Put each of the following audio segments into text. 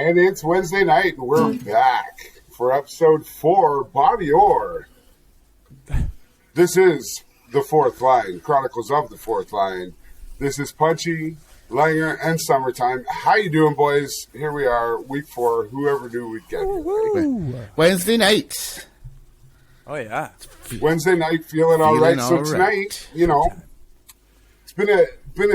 And it's Wednesday night, and we're back for episode 4, Bobby Orr. This is The Fourth Line, Chronicles of the Fourth Line. This is Punchy, Langer, and Summertime. How you doing, boys? Here we are, week 4. Whoever knew we'd get here. Wednesday night. Oh, yeah. Wednesday night, feeling all right. So tonight, you know, it's been a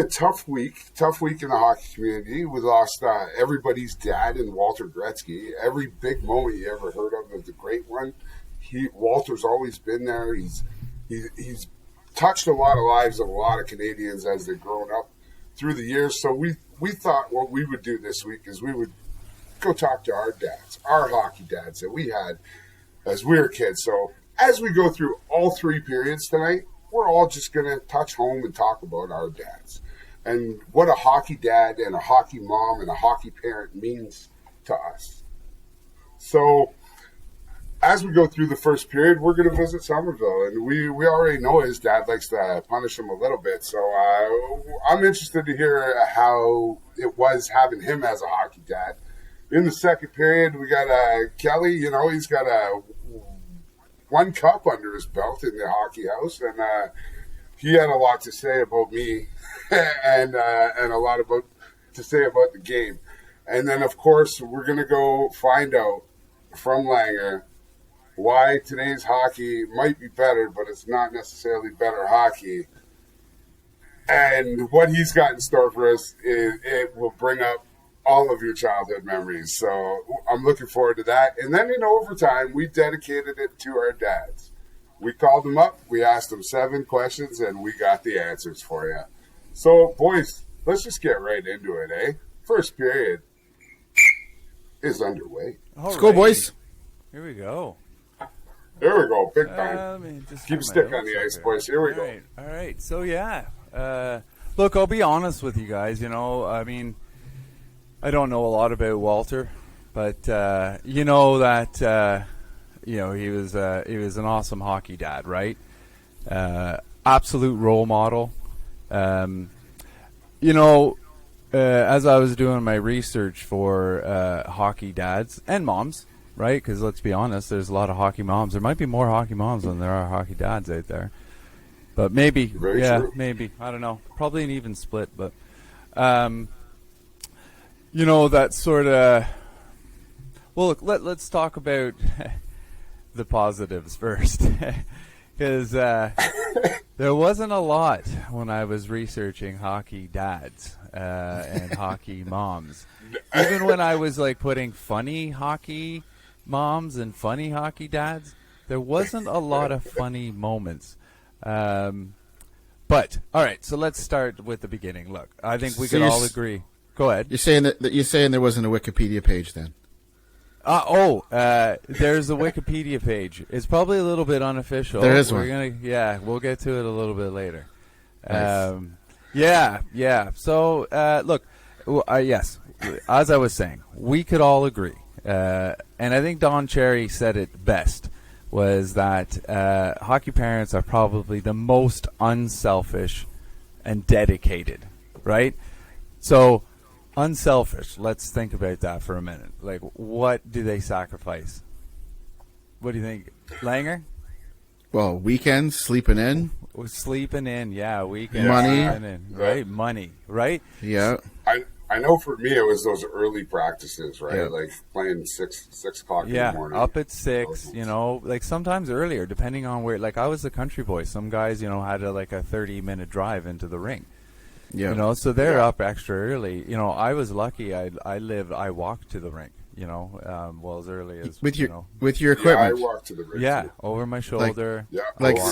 tough week in the hockey community. We lost everybody's dad in Walter Gretzky. Every big moment you ever heard of was a great one. Walter's always been there. He's touched a lot of lives of a lot of Canadians as they've grown up through the years. So we thought what we would do this week is we would go talk to our dads, our hockey dads that we had as we were kids. So as we go through all 3 periods tonight, we're all just going to touch home and talk about our dads and what a hockey dad and a hockey mom and a hockey parent means to us. So as we go through the first period, we're going to visit Somerville, and we already know his dad likes to punish him a little bit. So I'm interested to hear how it was having him as a hockey dad. In the second period, we got Kelly. You know, he's got one cup under his belt in the hockey house, and he had a lot to say about me and a lot to say about the game. And then, of course, we're going to go find out from Langer why today's hockey might be better, but it's not necessarily better hockey. And what he's got in store for us, it will bring up all of your childhood memories. So I'm looking forward to that. And then in overtime, we dedicated it to our dads. We called them up. We asked them 7 questions, and we got the answers for you. So, boys, let's just get right into it, eh? First period is underway. Let's go, boys. Here we go. There we go. Big time. Keep a stick on the ice, boys. Here we go. All right. So, yeah. Look, I'll be honest with you guys. You know, I mean, I don't know a lot about Walter, but you know that you know he was an awesome hockey dad, right? Absolute role model. You know, as I was doing my research for hockey dads and moms, right? Because let's be honest, there's a lot of hockey moms. There might be more hockey moms than there are hockey dads out there, but maybe, true. Maybe, I don't know. Probably an even split, but. You know, that sort of... Well, look, let's talk about the positives first. Because there wasn't a lot when I was researching hockey dads and hockey moms. Even when I was, like, putting funny hockey moms and funny hockey dads, there wasn't a lot of funny moments. But, all right, so let's start with the beginning. Look, I think we can all agree... Go ahead. You're saying there wasn't a Wikipedia page then? There's a Wikipedia page. It's probably a little bit unofficial. There is one. We'll get to it a little bit later. Nice. Yeah. So, look, yes, as I was saying, we could all agree, and I think Don Cherry said it best, was that hockey parents are probably the most unselfish and dedicated, right? So, unselfish. Let's think about that for a minute. Like, what do they sacrifice? What do you think, Langer? Well, weekends, sleeping in. Sleeping in, yeah. Weekends, money, sleeping in, right? Money, right? Yeah. I know for me it was those early practices, right? Yeah. Like playing 6 o'clock in the morning. Yeah, up at 6. You know, like sometimes earlier, depending on where. Like I was a country boy. Some guys, you know, had a 30-minute drive into the rink. Yeah. You know, so they're up extra early. You know, I was lucky. I walked to the rink. You know, as early as with your equipment. Yeah, I walked to the rink. Yeah, too. Over my shoulder.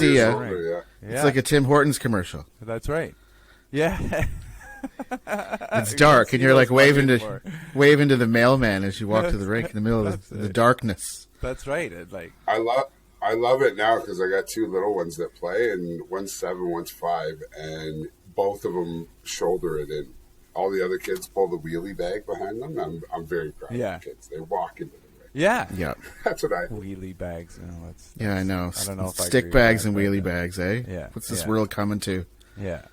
See ya. Yeah. It's like a Tim Hortons commercial. That's right. Yeah. It's dark, and you're like waving to the mailman as you walk to the rink in the middle of the darkness. That's right. I love it now because I got 2 little ones that play, and one's 7, one's 5, and both of them shoulder it in. All the other kids pull the wheelie bag behind them. I'm very proud of the kids. They walk into the ring. Yeah. That's what I do. Wheelie bags. I know. I don't know if stick bags and wheelie bags, eh? Yeah. What's this world coming to? Yeah.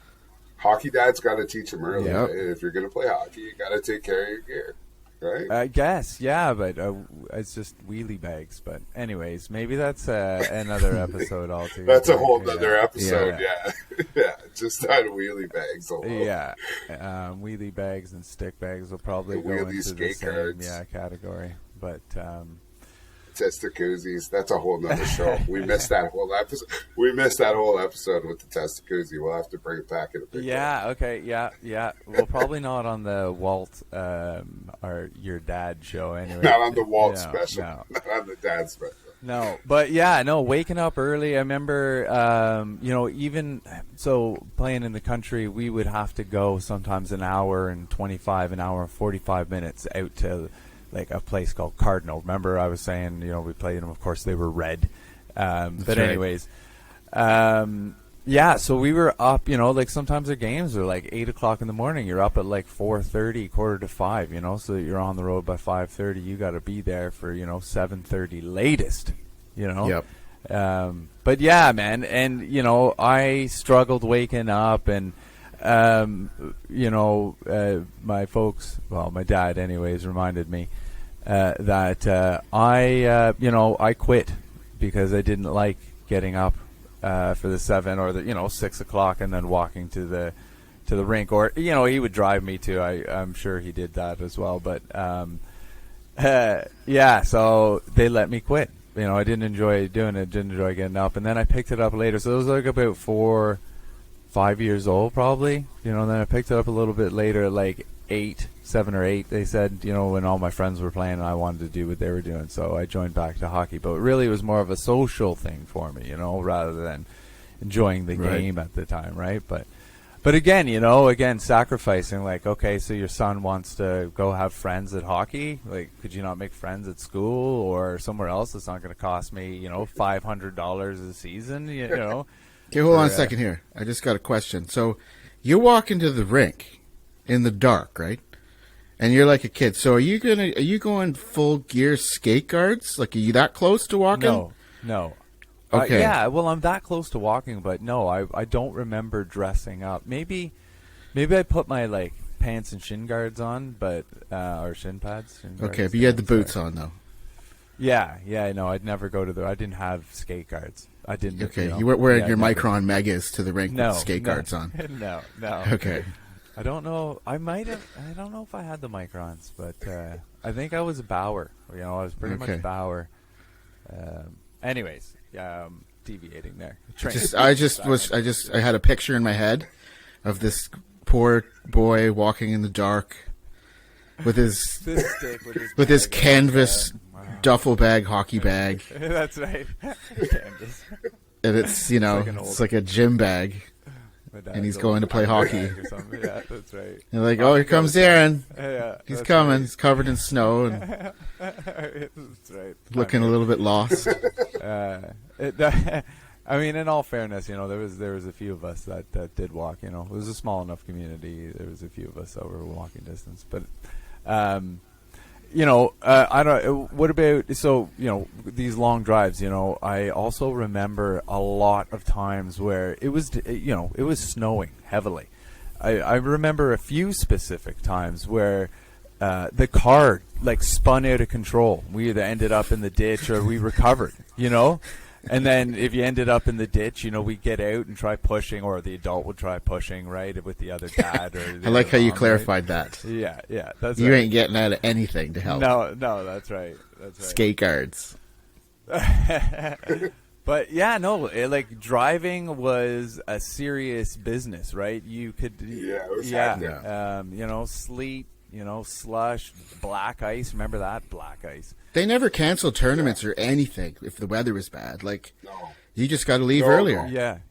Hockey dads got to teach them early. Yep. If you're going to play hockey, you got to take care of your gear. right? I guess, yeah, but it's just wheelie bags. But anyways, maybe that's another episode altogether. That's a whole other episode, yeah. Yeah, just on wheelie bags alone. Yeah, wheelie bags and stick bags will probably go into the same category. But Testacuzzi's, that's a whole nother show. We missed that whole episode. With the Testacuzzi. We'll have to bring it back in a bit. Yeah, okay, yeah. Well, probably not on the Walt or your dad show anyway. Not on the Walt special. No. Not on the dad special. No, but waking up early. I remember, even so, playing in the country, we would have to go sometimes an hour and 45 minutes out to like a place called Cardinal. Remember, I was saying, we played them. Of course, they were red. But anyways, so we were up. Like sometimes the games are like 8 o'clock in the morning. You're up at like 4:30, 4:45. So that you're on the road by 5:30. You got to be there for 7:30 latest. Yep. But yeah, man, and I struggled waking up, and my folks, well, my dad anyways, reminded me that I quit because I didn't like getting up for the 7 or the 6 o'clock and then walking to the rink, or he would drive me to. I'm sure he did that as well, but so they let me quit. I didn't enjoy doing it, didn't enjoy getting up, and then I picked it up later. So it was like about 5 years old probably, then I picked it up a little bit later at like 7 or 8, they said, when all my friends were playing and I wanted to do what they were doing. So I joined back to hockey, but really it was more of a social thing for me, rather than enjoying the game at the time. Right. But again, sacrificing, like, okay, so your son wants to go have friends at hockey. Like, could you not make friends at school or somewhere else that's not going to cost me, $500 a season, Okay, hold on a second here. I just got a question. So you walk into the rink in the dark, right? And you're like a kid. So are you going full gear skate guards? Like, are you that close to walking? No. Okay. I'm that close to walking, but no, I don't remember dressing up. Maybe I put my like pants and shin guards on, but or shin pads. Okay, but you had the boots on though. Yeah. No, I'd never go to I didn't have skate guards. I didn't. Okay, you weren't wearing your Micron Megas to the rink with skate guards on. No. Okay. I don't know. I might have. I don't know if I had the Microns, but I think I was a Bauer. I was pretty much Bauer. Anyways, deviating there. I had a picture in my head of this poor boy walking in the dark with his with his canvas duffel bag, hockey bag. That's right. Canvas. And it's it's like a gym bag. And he's going to play hockey. Yeah, that's right. You're like, oh, here comes Aaron. Yeah, he's coming. Right. He's covered in snow and that's right. Looking a little bit lost. I mean, in all fairness, there was a few of us that did walk. It was a small enough community. There was a few of us that were walking distance, but I don't. What about these long drives? I also remember a lot of times where it was snowing heavily. I remember a few specific times where the car like spun out of control. We either ended up in the ditch or we recovered. And then if you ended up in the ditch, we'd get out and try pushing, or the adult would try pushing, right, with the other dad. Or I like how you clarified that. Yeah, that's you right. ain't getting out of anything to help. No, that's right. Skate guards. But like driving was a serious business, right? You could, sleet, slush, black ice. Remember that black ice? They never canceled tournaments or anything if the weather was bad. Like, you just got to leave earlier.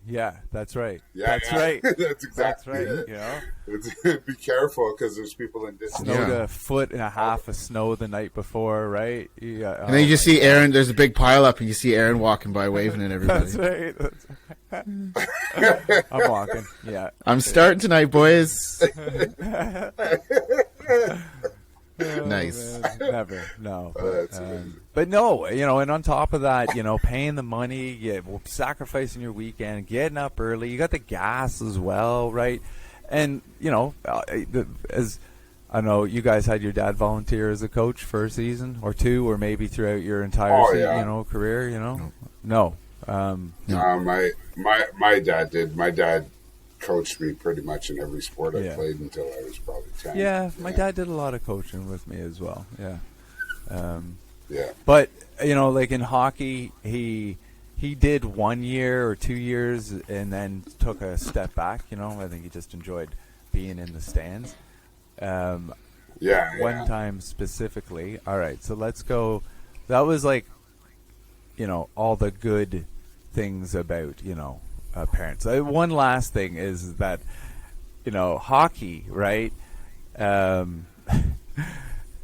Yeah, that's right. That's right. That's exactly it. Be careful because there's people in distance. Snowed a foot and a half of snow the night before, right? Yeah. And then you just see Aaron. There's a big pile up, and you see Aaron walking by, waving at everybody. That's right. I'm walking. Yeah. I'm starting tonight, boys. Nice. Man. Never. No. But no, and on top of that, paying the money, sacrificing your weekend, getting up early. You got the gas as well, right? And, as I know you guys had your dad volunteer as a coach for a season or two, or maybe throughout your entire career. No. My dad did. My dad coached me pretty much in every sport I played until I was probably 10. Yeah, my dad did a lot of coaching with me as well. Yeah. Yeah. But like in hockey, he did 1 year or 2 years and then took a step back. I think he just enjoyed being in the stands. One time specifically. All right, so let's go. That was like, all the good things about, parents. One last thing is that, hockey, right?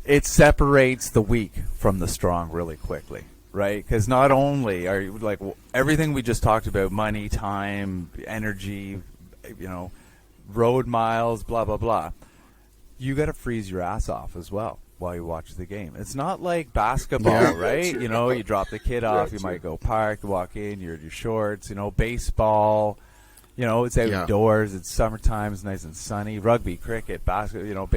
It separates the weak from the strong really quickly, right? Because not only are you like everything we just talked about, money, time, energy, road miles, blah, blah, blah. You got to freeze your ass off as well while you watch the game. It's not like basketball, right? You drop the kid off, you might go park, walk in, you're in your shorts. Baseball, it's outdoors, it's summertime, it's nice and sunny. Rugby, cricket, basketball,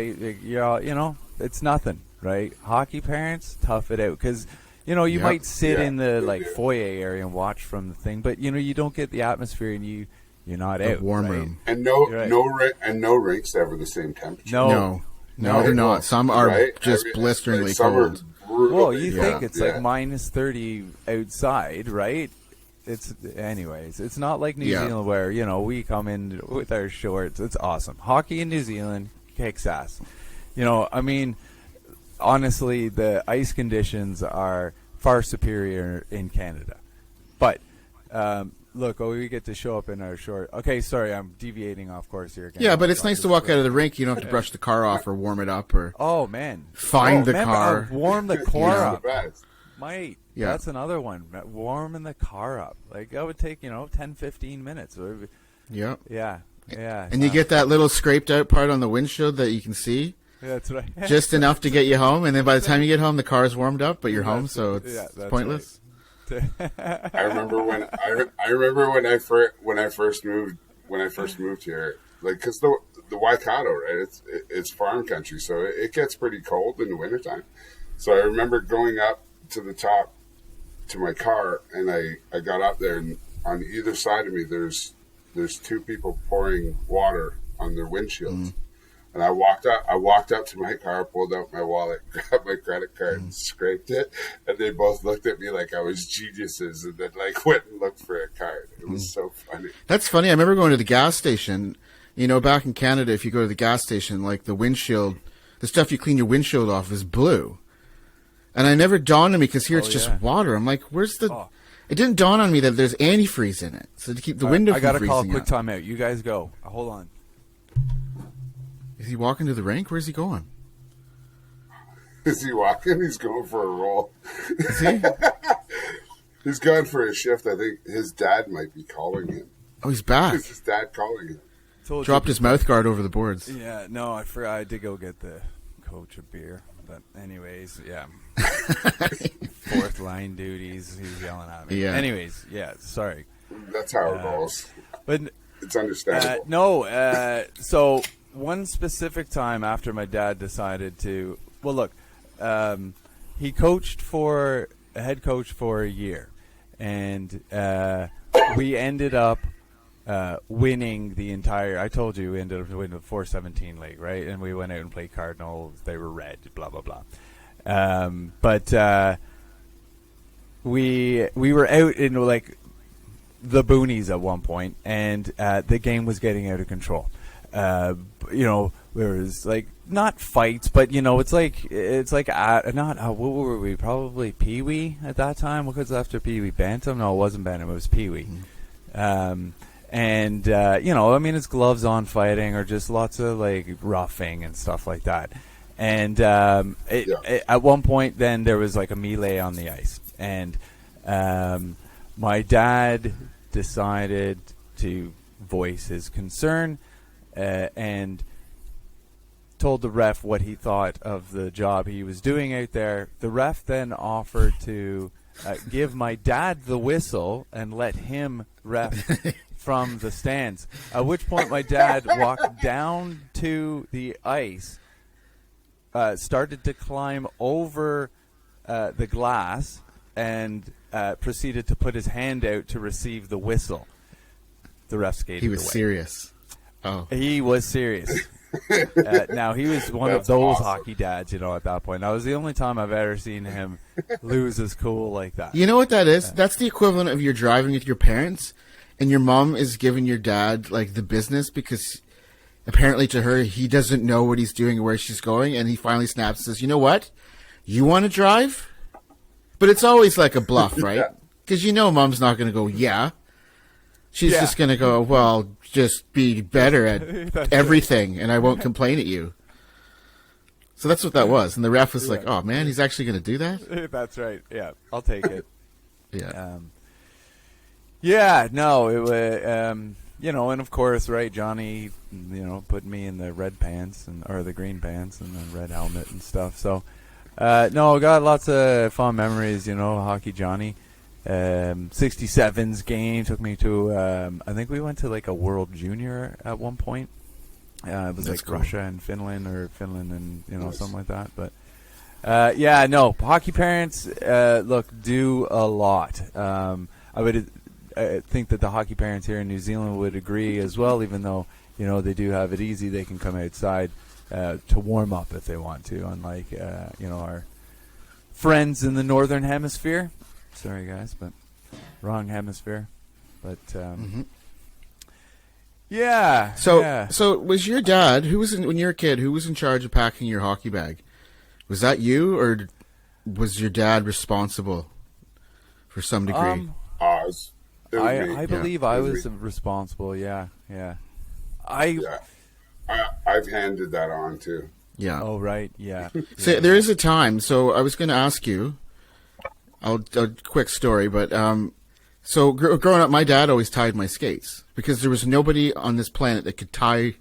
it's nothing, right? Hockey parents, tough it out because you might sit in the foyer area and watch from the thing, but you don't get the atmosphere and you're not out. Warm right? room. And no rinks ever the same temperature. No, they're not. Some are just blisteringly cold. Well, you think it's like minus 30 outside, right? It's not like New Zealand where, we come in with our shorts. It's awesome. Hockey in New Zealand kicks ass. Honestly, the ice conditions are far superior in Canada. But, look, we get to show up in our short. Okay, sorry, I'm deviating off course here again. Yeah, but it's nice to walk out of the rink. You don't have to brush the car off or warm it up or. Oh man, find the car. Warm the car up, mate. Yeah. That's another one. Warming the car up. Like that would take 10, 15 minutes. Yeah. Yeah. And you get that little scraped out part on the windshield that you can see. Yeah, that's right. Just enough to get you home, and then by the time you get home, the car's warmed up, but you're home, so it's pointless. Right. I remember when I first moved here, like because the Waikato, right? It's farm country, so it gets pretty cold in the wintertime. So I remember going up to the top to my car, and I got up there, and on either side of me there's two people pouring water on their windshields. And I walked up to my car, pulled out my wallet, grabbed my credit card, and scraped it. And they both looked at me like I was geniuses, and then went and looked for a card. It was so funny. That's funny. I remember going to the gas station. Back in Canada, if you go to the gas station, like the windshield, the stuff you clean your windshield off is blue. And I never dawned on me because here it's just water. I'm like, where's the? Oh. It didn't dawn on me that there's antifreeze in it, so to keep the window from freezing. I gotta call a quick timeout. You guys go. Hold on. Is he walking to the rink? Where's he going? Is he walking? He's going for a roll. Is he? He's going for a shift. I think his dad might be calling him. Oh, he's back. Is his dad calling him? Dropped his mouth guard over the boards. Yeah, no, I forgot. I did go get the coach a beer. But anyways, yeah. Fourth line duties. He's yelling at me. Yeah. Anyways, sorry. That's how it rolls. But it's understandable. So one specific time after my dad decided to, he coached for a head coach for a year, and we ended up winning the entire. I told you we ended up winning the 417 league, right? And we went out and played Cardinals. They were red. Blah blah blah. But we were out in the boonies at one point, and the game was getting out of control. There was not fights, but it's what were we? Probably Pee Wee at that time, because after Pee Wee Bantam. No, it wasn't Bantam. It was Pee Wee. It's gloves on fighting or just lots of roughing and stuff like that. And at one point, then there was a melee on the ice, and my dad decided to voice his concern and told the ref what he thought of the job he was doing out there. The ref then offered to give my dad the whistle and let him ref from the stands, at which point my dad walked down to the ice started to climb over the glass and proceeded to put his hand out to receive the whistle. The ref skated away. He was serious. Oh. He was serious. Now, he was one of those hockey dads, at that point. That was the only time I've ever seen him lose his cool like that. You know what that is? That's the equivalent of you're driving with your parents, and your mom is giving your dad, like, the business because apparently to her, he doesn't know what he's doing or where she's going, and he finally snaps and says, you know what? You want to drive? But it's always like a bluff, right? Because mom's not going to go, yeah. She's just going to go, well, just be better at everything, and I won't complain at you. So that's what that was. And the ref was like, oh, man, he's actually going to do that? That's right. Yeah, I'll take it. Yeah. No, it was, and of course, right, Johnny, put me in the red pants, or the green pants, and the red helmet and stuff. So, no, got lots of fond memories, Hockey Johnny. 67's game took me to I think we went to like a World Junior at one point. It was That's like cool. Russia and Finland, or Finland and nice. Something like that. But hockey parents do a lot. I would think that the hockey parents here in New Zealand would agree as well, even though they do have it easy. They can come outside to warm up if they want to, unlike our friends in the Northern Hemisphere. Sorry, guys, but wrong hemisphere. But So was your dad when you were a kid? Who was in charge of packing your hockey bag? Was that you, or was your dad responsible for some degree? I believe I was responsible. Yeah. I've handed that on too. Yeah. Oh right. Yeah. So there is a time. So I was going to ask you. A quick story, but so growing up, my dad always tied my skates because there was nobody on this planet that could tie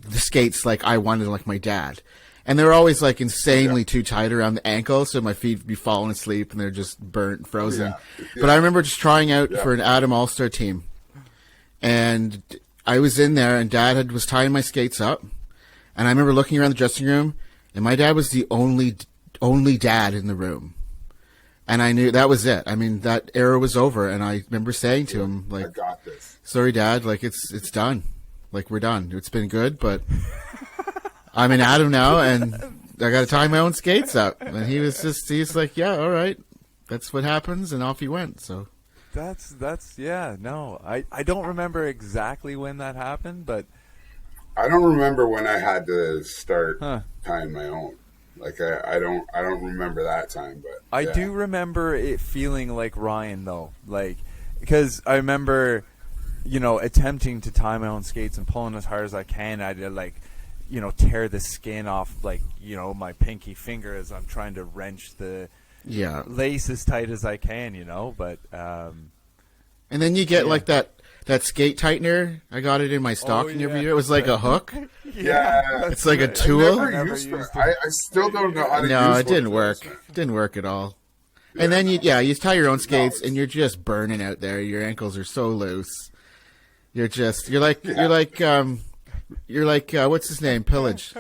the skates like I wanted, like my dad. And they were always like insanely too tight around the ankle, so my feet would be falling asleep and they're just burnt, frozen. But I remember just trying out for an Adam All-Star team, and I was in there, and Dad was tying my skates up, and I remember looking around the dressing room, and my dad was the only dad in the room. And I knew that was it. I mean, that era was over, and I remember saying to him, like, I got this. Sorry, Dad, like, it's done. Like, we're done. It's been good, but I'm an Adam now, and I got to tie my own skates up. And he's like, yeah, all right. That's what happens, and off he went, so. I don't remember exactly when that happened, but. I don't remember when I had to start tying my own. Like I don't remember that time, but I do remember it feeling like Ryan though, like because I remember, attempting to tie my own skates and pulling as hard as I can. I'd tear the skin off my pinky finger as I'm trying to wrench the lace as tight as I can, But and then you get like that skate tightener. I got it in my stocking every year. It was like a hook. Yeah. It's like a tool. I still don't know how to use it. No, it didn't work. It didn't work at all. Yeah. And then you tie your own skates and you're just burning out there. Your ankles are so loose. You're like what's his name? Pillage.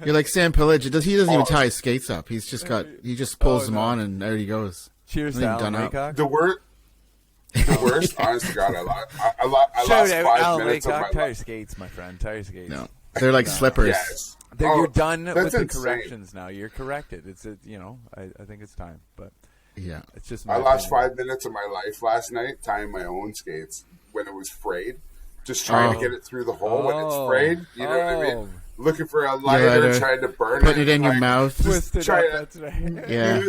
You're like Sam Pillage. He doesn't even tie his skates up. He just pulls them on and there he goes. Cheers to Alan Laycock. The worst, honest to God, I lost 5 minutes of my life. Tire skates, my friend. Tire skates. No, they're like slippers. Yes. You're done with the corrections now. You're corrected. It's I think it's time, but it's just. I lost 5 minutes of my life last night tying my own skates when it was frayed, just trying to get it through the hole when it's frayed. You know what I mean? Looking for a lighter, trying to burn it. Putting it in your mouth. Twist it up, that's right. Yeah.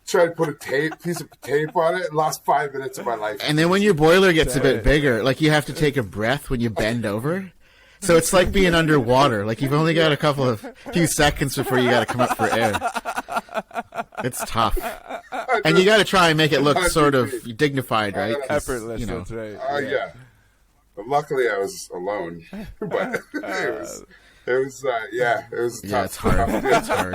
Tried to put a piece of tape on it and lost 5 minutes of my life. And then when your boiler gets a bit bigger, like you have to take a breath when you bend over. So it's like being underwater. Like you've only got a few seconds before you got to come up for air. It's tough. And you got to try and make it look sort of dignified, right? Effortless, that's right. Yeah. But luckily I was alone. But it was tough. Yeah, it's hard. It's hard.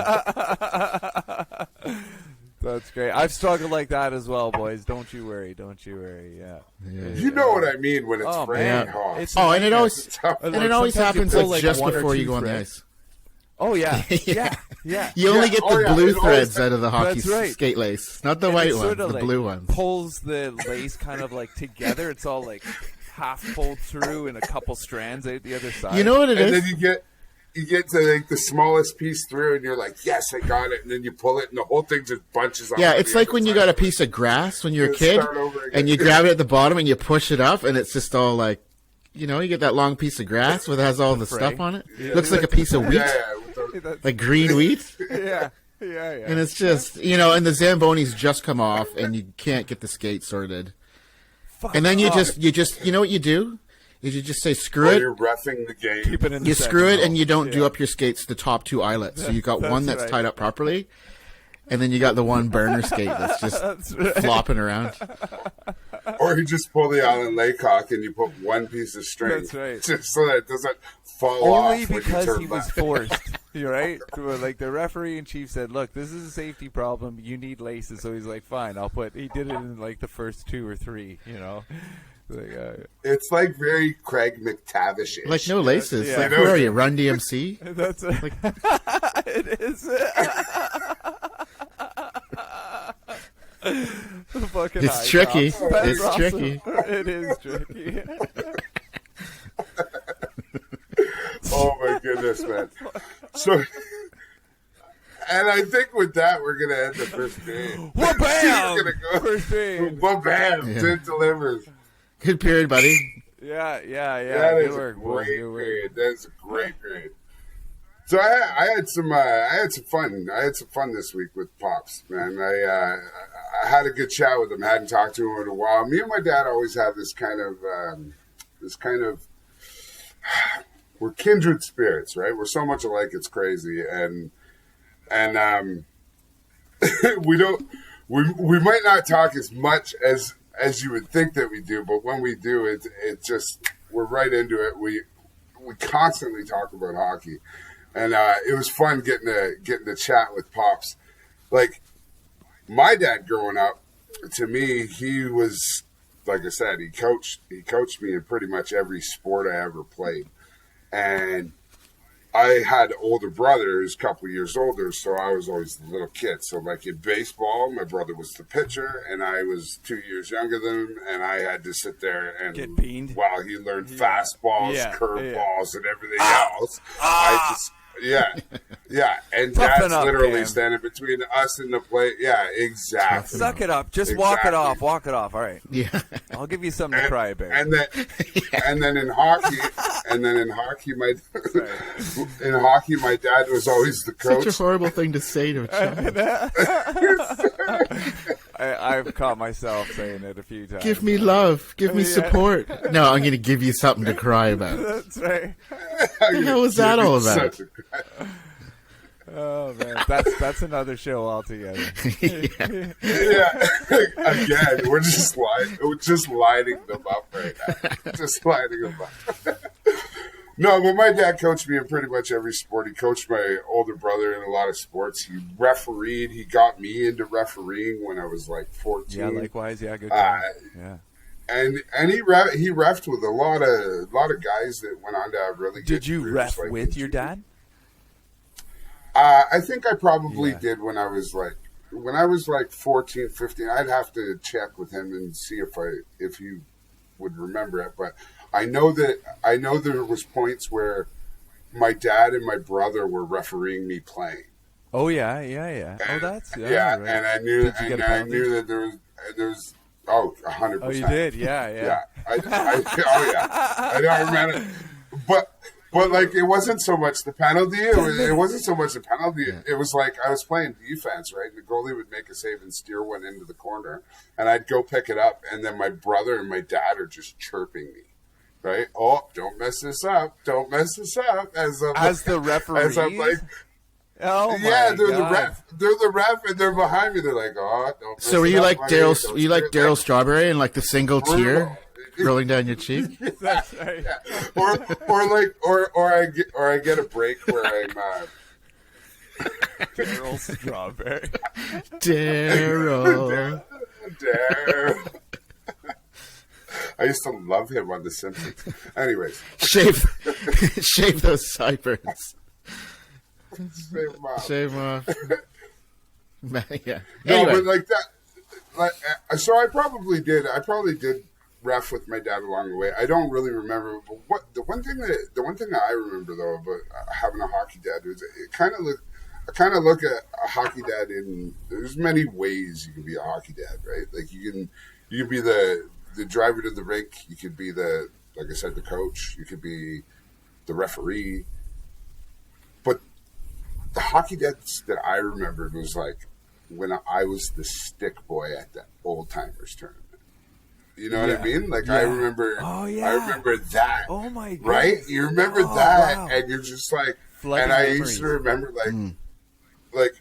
That's great. I've struggled like that as well, boys. Don't you worry. Yeah. You know what I mean when it's raining hard. And it always happens like just before you go on the ice. Oh yeah, yeah. You only get the blue threads out of the hockey right. skate lace, not the white ones, the blue ones. Pulls the lace kind of like together. It's all like half pulled through and a couple strands out the other side. You know what it is? And then you get to like the smallest piece through, and you're like, yes, I got it. And then you pull it, and the whole thing just bunches off. Yeah, it's like when you got a piece of grass when you're a kid, and you grab it at the bottom and you push it up, and it's just all like, you get that long piece of grass where it has all the stuff on it. Yeah. Looks like a piece of wheat, like green wheat. Yeah. And it's just, and the Zambonis just come off, and you can't get the skate sorted. And then you just, you know what you do? Is you just say screw it. You're reffing the game. Keep it in you screw it, and you don't do up your skates to the top two eyelets. So you got one that's tied up properly, and then you got the one burner skate that's just flopping around. Or you just pull the Allen Laycock and you put one piece of string. That's right. Just so that it doesn't fall off. Only because he was forced. You're right. Like the referee in chief said, "Look, this is a safety problem. You need laces." So he's like, "Fine, I'll put." He did it in like the first 2 or 3. Like, it's like very Craig McTavish-ish. Like no laces. Like, who are you, Run DMC? That's like, it is. It's tricky. It's awesome. Tricky. It is tricky. Oh my goodness, man. So, and I think with that, we're going to end the first game. Wha-bam! We're going to go. First game. Wha-bam! Yeah. It delivers. Good period, buddy. Yeah. That is a great period. That's a great period. So I had some fun. I had some fun this week with Pops, man. I had a good chat with him. I hadn't talked to him in a while. Me and my dad always have this kind of we're kindred spirits, right? We're so much alike, it's crazy, and we might not talk as much as you would think that we do, but when we do, it just, we're right into it. We constantly talk about hockey, and it was fun getting to chat with Pops. Like, my dad growing up, to me, he was, like I said, he coached me in pretty much every sport I ever played, and I had older brothers, a couple of years older, so I was always the little kid. So, like in baseball, my brother was the pitcher, and I was 2 years younger than him, and I had to sit there and get beaned while he learned fastballs, curveballs, and everything else. I just, and Dad's literally standing between us and the plate. Yeah, exactly. Suck it up. Just walk it off. Walk it off. All right. Yeah. I'll give you something to cry about. And then in hockey, my dad was always the coach. Such a horrible thing to say to a child. I've caught myself saying it a few times. Give me love. Give me support. No, I'm going to give you something to cry about. That's right. What the hell was that all about? Oh man, that's another show altogether. Yeah. Again, we're just lighting them up right now. Just lighting them up. No, but my dad coached me in pretty much every sport. He coached my older brother in a lot of sports. He refereed. He got me into refereeing when I was like 14. Yeah, likewise. Yeah, good job. Yeah. And he refed with a lot of guys that went on to have really good Did you ref like with your dad? I think I probably did when I was like 14, 15. I'd have to check with him and see if he would remember it, but I know there was points where my dad and my brother were refereeing me playing. Oh yeah. And, Right. And I knew that there was 100%. Oh, you did, yeah. I don't remember, but like it wasn't so much the penalty. It wasn't so much the penalty. It was like I was playing defense, right? And the goalie would make a save and steer one into the corner, and I'd go pick it up, and then my brother and my dad are just chirping me. Right? Oh, don't mess this up. Don't mess this up. As the referee. As I'm like, oh my yeah, they're God. the ref. They're the ref, and they're behind me. They're like, oh, don't. So were you like Daryl? You like Daryl Strawberry and like the single tear rolling down your cheek? That's right. Yeah. Or I get a break where I'm. Daryl Strawberry. Daryl. I used to love him on The Simpsons. Anyways. Shave those sideburns. Shave them off. Shave them off. Yeah. No, Anyway. but like that. So I probably did ref with my dad along the way. I don't really remember, but the one thing that I remember though about having a hockey dad is I kind of look at a hockey dad in there's many ways you can be a hockey dad, right? Like you can be the driver to the rink, you could be like I said, the coach, you could be the referee. But the hockey dads that I remembered was like when I was the stick boy at the old timers tournament. You know what I mean? Like I remember. Oh yeah. I remember that. Oh my god. Right? You remember that, wow. and you're just like. Flooding and I memories. used to remember like,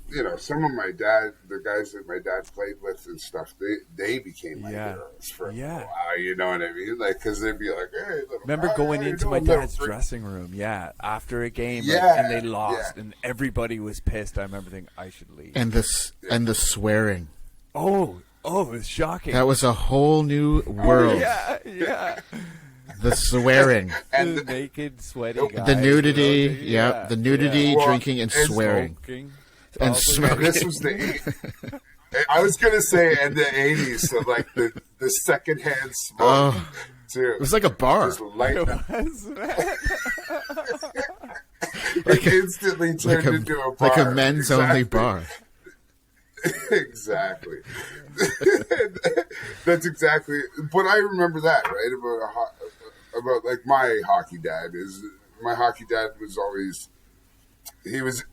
you know, some of the guys that my dad played with and stuff, they became my heroes for a while. You know what I mean? Like, because they'd be like, "Hey, remember going into my dad's dressing room, after a game, and they lost, and everybody was pissed. I remember thinking I should leave. And the swearing. Oh, it was shocking. That was a whole new world. Yeah. The swearing. And the naked, sweaty guys. The nudity, the nudity, drinking, and swearing. And smoking. This was I was going to say, in the 80s, so like the secondhand smoke, too. It was like a bar. Just lighting up. It instantly turned into a bar. Like a men's-only bar. Exactly. That's exactly. But I remember that, right? About like my hockey dad was always, he was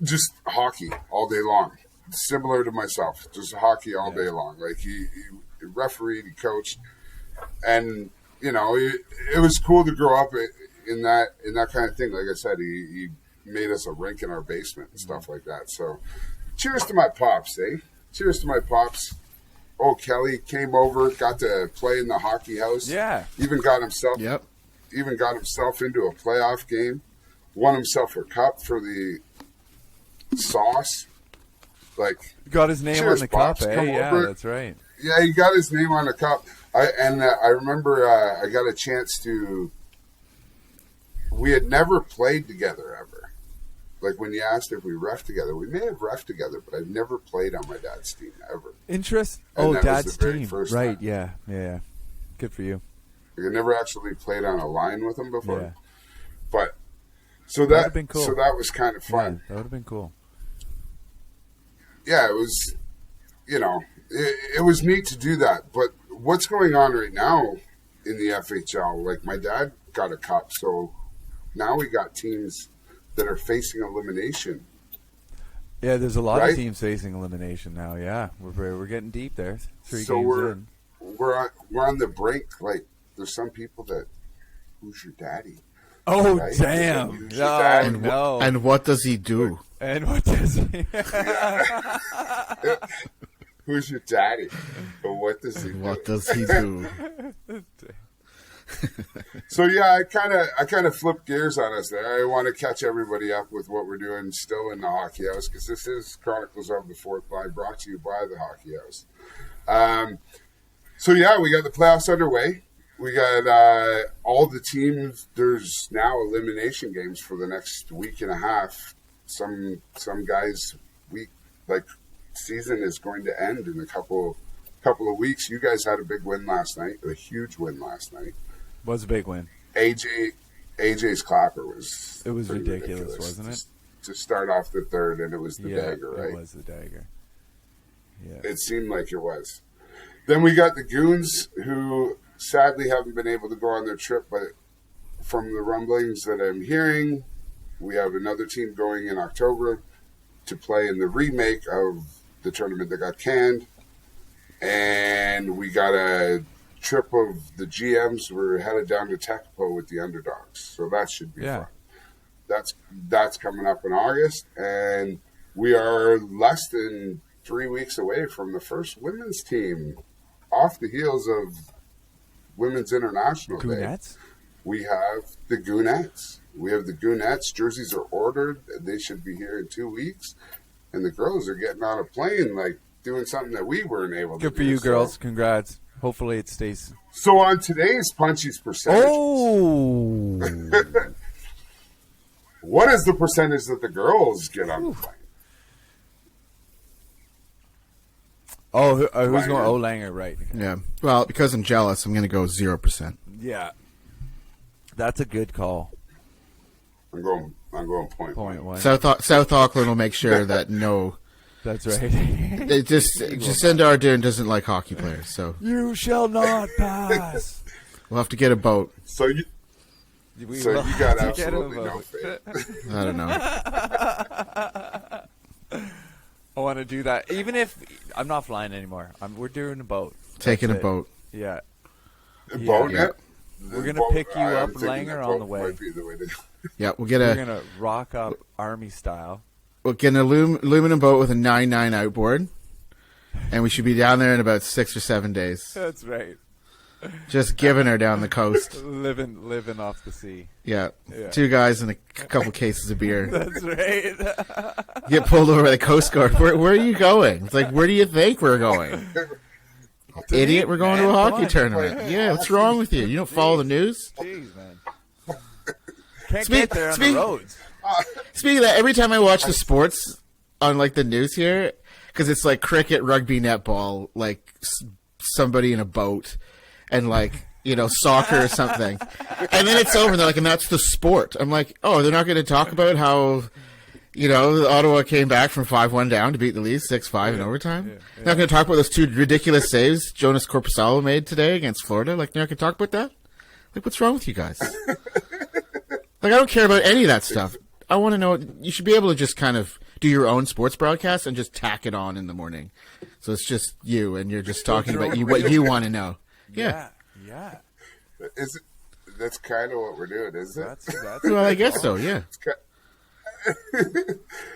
just hockey all day long, similar to myself, just hockey all day long. Like he refereed, he coached, and you know it was cool to grow up in that kind of thing. Like I said, he made us a rink in our basement and stuff like that. So cheers to my pops, eh? Cheers to my pops. Oh, Kelly came over, got to play in the hockey house. Yeah. Even got himself into a playoff game. Won himself a cup for the sauce. Like, got his name on the cup, eh? Yeah, that's right. Yeah, he got his name on the cup. I remember I got a chance to. We had never played together ever. Like when you asked if we ref together, we may have ref together, but I've never played on my dad's team ever. Dad's team, right? Yeah. Good for you. I never actually played on a line with him before, but so that would have been cool. So that was kind of fun. Yeah, that would have been cool. Yeah, it was. You know, it was neat to do that. But what's going on right now in the FHL? Like my dad got a cup, so now we got teams that are facing elimination. Yeah, there's a lot of teams facing elimination now. Yeah, we're getting deep there. 3 games in. We're on the brink. Like there's some people that, who's your daddy? Oh damn! No. And what does he do? And what does he? Who's your daddy? But what does he do? What does he do? So yeah, I kind of flipped gears on us there. I want to catch everybody up with what we're doing still in the Hockey House, because this is Chronicles of the Fourth Line, brought to you by the Hockey House. So yeah, we got the playoffs underway. We got all the teams. There's now elimination games for the next week and a half. Some guys' season is going to end in a couple of weeks. You guys had a big win last night, a huge win last night. Was a big win. AJ's clapper was. It was ridiculous, wasn't it? To start off the third, and it was the dagger, right? It was the dagger. Yeah. It seemed like it was. Then we got the Goons, who sadly haven't been able to go on their trip, but from the rumblings that I'm hearing, we have another team going in October to play in the remake of the tournament that got canned. And we got a trip of the GMs. We're headed down to Tecpo with the Underdogs, so that should be fun. That's coming up in August, and we are less than 3 weeks away from the first women's team off the heels of Women's International Day. We have the Goonettes. We have the Goonettes. Jerseys are ordered. They should be here in 2 weeks, and the girls are getting on a plane, like doing something that we weren't able to do. Good for you, girls. Congrats. Hopefully it stays. So on today's Punchy's percentage. Oh! What is the percentage that the girls get on the plane? Oh, who's going? Oh, Langer, right? Yeah. Well, because I'm jealous, I'm going to go 0%. Yeah, that's a good call. I'm going point one. South Auckland will make sure that no. That's right. Jacinda Ardern doesn't like hockey players, so you shall not pass. We'll have to get a boat. So you got absolutely no faith. I don't know. I want to do that, even if I'm not flying anymore. We're doing a boat. Taking a boat. Yeah. A boat. Yeah. We're gonna pick you up, Langer, on the way. Yeah, we're gonna rock up army style. We'll get an aluminum boat with a 9.9 outboard, and we should be down there in about 6 or 7 days. That's right. Just giving her down the coast. living off the sea. Yeah. 2 guys and a couple cases of beer. That's right. Get pulled over by the Coast Guard. Where are you going? It's like, where do you think we're going? Idiot, we're going to a hockey tournament. Yeah, what's wrong with you? You don't follow the news? Jeez, man. Can't get there on the roads. Speaking of that, every time I watch the sports on like the news here, because it's like cricket, rugby, netball, like somebody in a boat, and like, you know, soccer or something, and then it's over and they're like, and that's the sport. I'm like, oh, they're not going to talk about how, you know, Ottawa came back from 5-1 down to beat the Leafs 6-5 in overtime. They're not going to talk about those 2 ridiculous saves Jonas Corposalo made today against Florida. Like, they're not going to talk about that. Like, what's wrong with you guys? Like, I don't care about any of that stuff. I want to know. You should be able to just kind of do your own sports broadcast and just tack it on in the morning. So it's just you, and you're just talking about what you want to know. Yeah. Is it? That's kind of what we're doing, isn't it? That's well, I guess so. Yeah.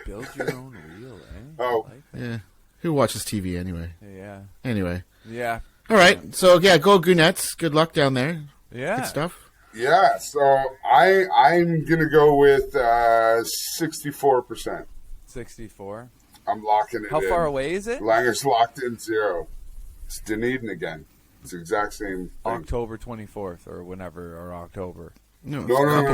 Build your own reel, eh? Oh, yeah. Who watches TV anyway? Yeah. Anyway. Yeah. All right. So yeah, go Goonets. Good luck down there. Yeah. Good stuff. Yeah, so I'm gonna go with 64%. 64. I'm locking it in. How far away is it? Langer's locked in 0. It's Dunedin again. It's the exact same thing. October 24th or whenever, or October. No, it's on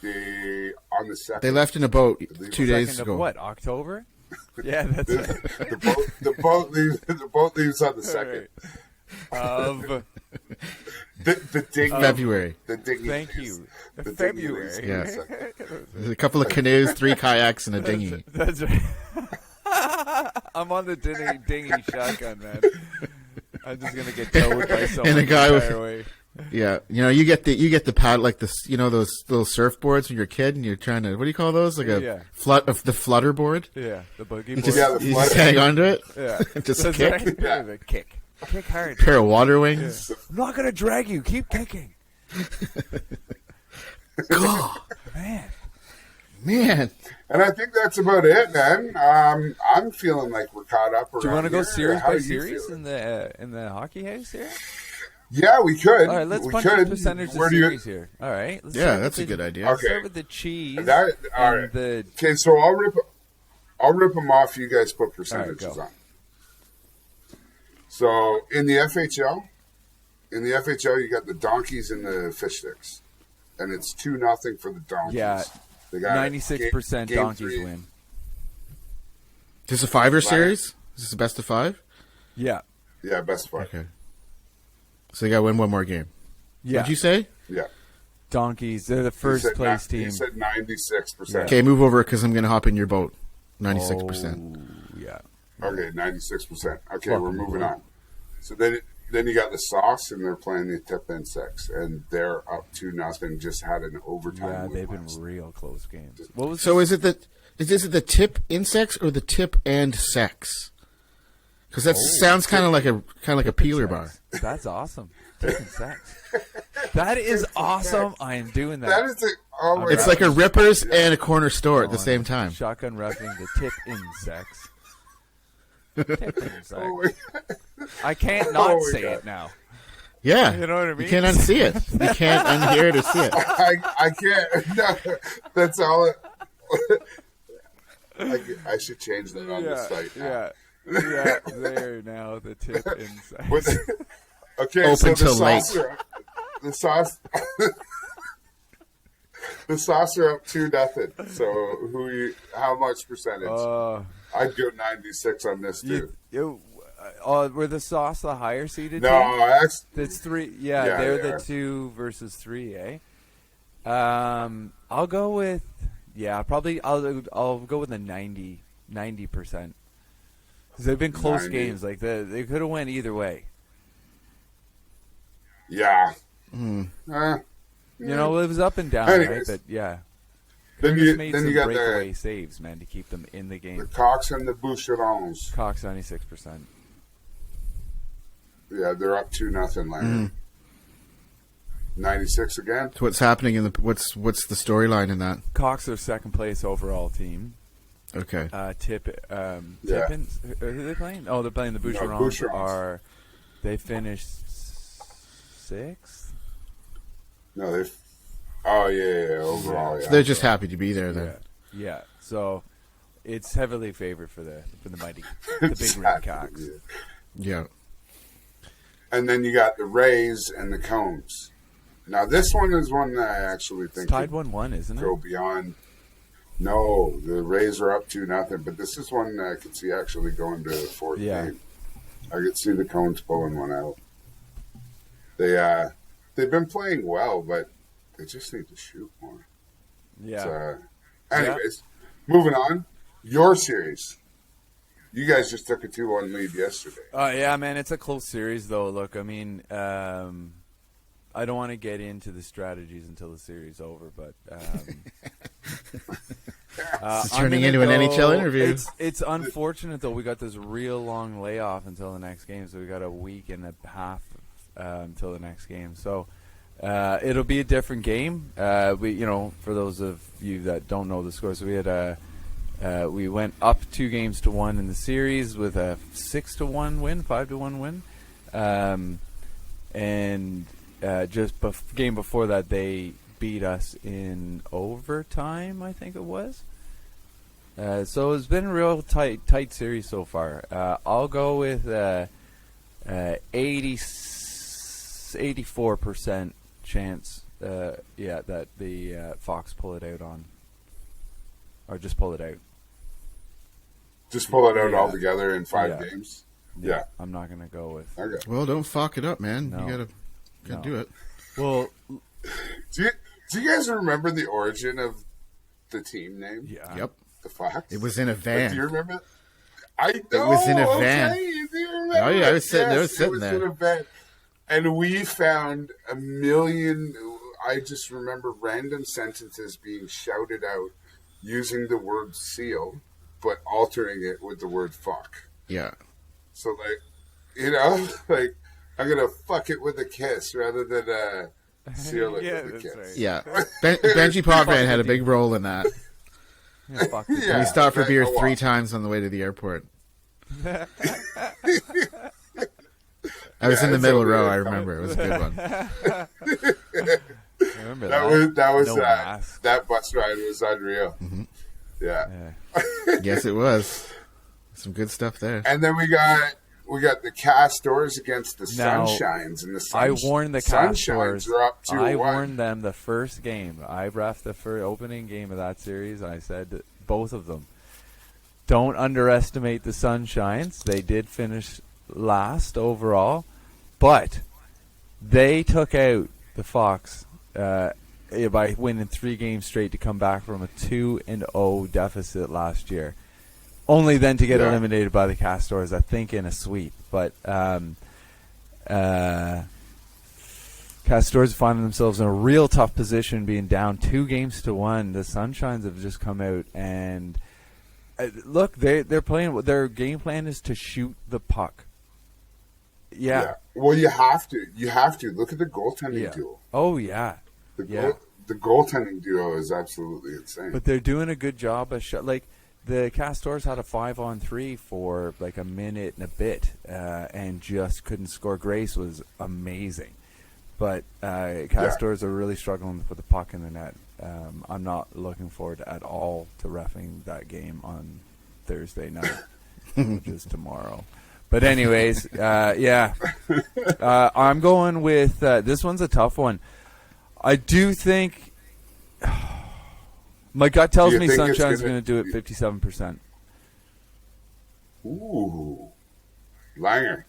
the 2nd. They left in a boat 2 days ago. Of what? October? Yeah, that's it. The boat leaves on the 2nd. Of the dinghy. February. The dinghy. Thank you. The February. Yeah. There's a couple of canoes, 3 kayaks, and a dinghy. That's right. I'm on the dinghy shotgun, man. I'm just gonna get towed by someone. And a guy with way. Yeah, you know, you get the pad, like this, you know, those little surfboards when you're a kid and you're trying to, what do you call those? Like a the flutter board. Yeah, the boogie board. Just, you just hang onto it. Yeah, just that's kick. Right. Yeah. Kick hard. Pair of water wings. Yeah. I'm not gonna drag you. Keep kicking. God, man. And I think that's about it, man. I'm feeling like we're caught up. Do you want to go here. series by series in the hockey house here? Yeah, we could. All right, let's punch the percentage of series here. All right. That's a good idea. Okay. Start with the cheese. All right. Okay, so I'll rip them off. You guys put percentages on. So in the FHL, you got the Donkeys and the Fish Sticks, and it's 2-0 for the Donkeys. Yeah, 96% Donkeys win. Is this a 5-er series? Is this a best of 5? Yeah. Yeah, best of 5. Okay. So they got to win one more game. Yeah. What'd you say? Yeah. Donkeys, they're the first place team. You said 96%. Okay, move over because I'm going to hop in your boat. 96%. Oh, yeah. Okay, 96%. Okay, we're moving on. So then you got the Sauce, and they're playing the Tip Insects, and they're up 2-0. Just had an overtime. Yeah, win they've been last. real close games. Is it the Tip Insects or the Tip and Sex? Because that sounds kind of like a peeler bar. That's awesome. Tip and Sex. That is awesome. I am doing that. That is it's like a Rippers and a corner store at the same time. Shotgun roughing the Tip Insects. Tip Insects. I can't not say it now. Yeah. You know what I mean? You can't unsee it. You can't unhear it or see it. I can't. No, that's all. I should change that on the site now. Yeah, there now, the Tip Insects. Okay, Open so till late. The sauce. The Sauce are up 2-0. So how much percentage? I'd go 96 on this too. Were the Sauce the higher seeded? No, it's 3. Yeah, they're the 2 versus 3. I'll go with probably I'll go with a 90%. Because they've been close 90. Games. Like they could have went either way. Yeah. You know, it was up and down, right? But yeah. Then you got breakaway saves, man, to keep them in the game. The Cox and the Boucherons. Cox 96%. Yeah, they're up 2-0, Larry. 96 again. So what's happening in what's the storyline in that? Cox are second place overall team. Okay. Tippins, who are they playing? Oh, they're playing the Boucherons. They finished 6th? No, overall, yeah. So they're just happy to be there then. Yeah. So it's heavily favored for the mighty, the big red Cox. Yeah. And then you got the Rays and the Cones. Now this one is one that I actually think it's tied 1-1, isn't it? Go beyond. No, the Rays are up 2-0, but this is one that I could see actually going to the fourth game. I could see the Cones pulling one out. They've been playing well, but they just need to shoot more. Yeah. Anyways, moving on. Your series. You guys just took a 2-1 lead yesterday. Yeah, man, it's a close series, though. Look, I mean, I don't want to get into the strategies until the series is over, but it's turning into an NHL interview. It's unfortunate, though. We got this real long layoff until the next game, so we got a week and a half until the next game. So it'll be a different game. For those of you that don't know the score, so we had we went up 2-1 in the series with a 6-1 win, 5-1 win, and just game before that they beat us in overtime, I think it was. So it's been a real tight series so far. I'll go with 84% chance that the Fox pull it out on, or just pull it out. Just pull it out altogether in 5 games? Yeah. I'm not going to go with... Okay. Well, don't fuck it up, man. No. You gotta do it. Well... Do you guys remember the origin of the team name? Yeah. Yep. The Fox? It was in a van. Do you remember? It was in a van. Do you remember? Oh, yeah, I was sitting there. It was in a van. And we found a million... I just remember random sentences being shouted out using the word seal, but altering it with the word fuck. Yeah. So, I'm going to fuck it with a kiss rather than seal it with a kiss. Right. Yeah. Benji Pogman had a big role in that. Yeah, he stopped for beer 3 times on the way to the airport. I was in the middle row, I remember. It was a good one. I remember that bus ride was unreal. Mm-hmm. Yeah. Yes, it was. Some good stuff there. And then we got the Castors against the Sunshines, and I warned the Castors. Are up 2-1. I warned them the first game. I reffed the opening game of that series. I said to both of them, don't underestimate the Sunshines. They did finish last overall, but they took out the Fox by winning 3 games straight to come back from a 2-0 deficit last year. Only then to get eliminated by the Castors, I think, in a sweep. But Castors finding themselves in a real tough position, being down 2-1. The Sunshines have just come out and look, they're playing. Their game plan is to shoot the puck. Yeah. Well, you have to. Look at the goaltending duo. Oh yeah. The goaltending duo is absolutely insane. But they're doing a good job of the Castors had a 5-on-3 for like a minute and a bit, and just couldn't score. Grace was amazing, but Castors are really struggling to put the puck in the net. I'm not looking forward at all to reffing that game on Thursday night, which is tomorrow. But anyways, I'm going with this one's a tough one. I do think My gut tells me Sunshine's going to do it 57%. Ooh, Langer,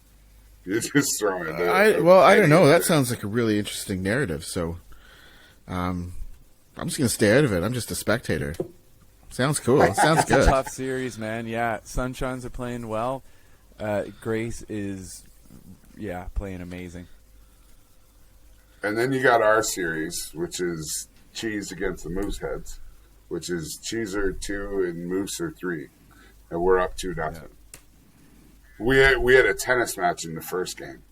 you're just throwing it there. I don't know. That sounds like a really interesting narrative. So, I'm just going to stay out of it. I'm just a spectator. Sounds cool. Sounds good. It's a tough series, man. Yeah, Sunshines are playing well. Grace is, playing amazing. And then you got our series, which is Cheese against the Mooseheads, which is Cheese are 2 and Moose are 3, and we're up 2-0. Yeah. We had a tennis match in the first game.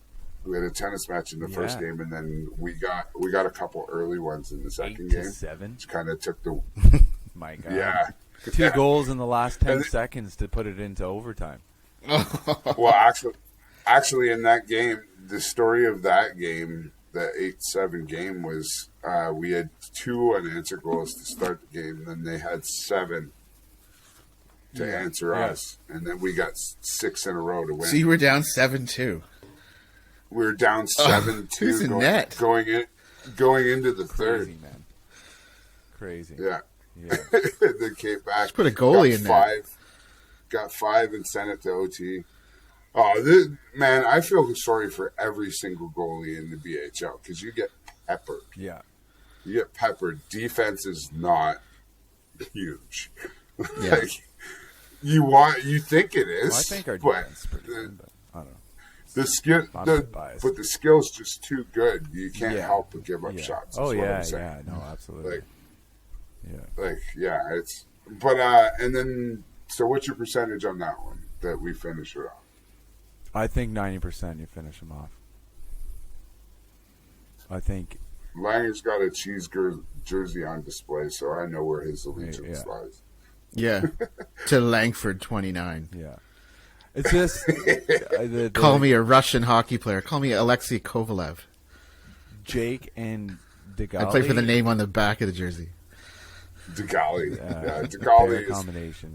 First game, and then we got a couple early ones in the second game. 8-7, which kind of took the. My God. Yeah. 2 goals in the last 10 seconds to put it into overtime. Well, actually, in that game, the story of that game, the 8-7 game, was we had 2 unanswered goals to start the game, and then they had 7 to answer us, and then we got 6 in a row to win. So you were down 7-2. We were down 7-2 going into the third. Crazy, man. Crazy. Yeah. Yeah. Then came back. Just put a goalie in there. Got 5 and sent it to OT. Oh, man, I feel sorry for every single goalie in the BHL because you get peppered. Yeah. You get peppered. Defense is not huge. Yeah. Like, you think it is. Well, I think our defense is pretty good, but I don't know. The skill, but the skill's just too good. You can't help but give up shots. Oh yeah, no, absolutely. It's and then so what's your percentage on that one that we finish it off? I think 90% you finish them off. I think Langer's got a Cheese jersey on display, so I know where his allegiance lies. Yeah, to Langford 29. Yeah. It's just call me a Russian hockey player. Call me Alexei Kovalev. Jake and Degali. I play for the name on the back of the jersey. Degali. Degali is a combination.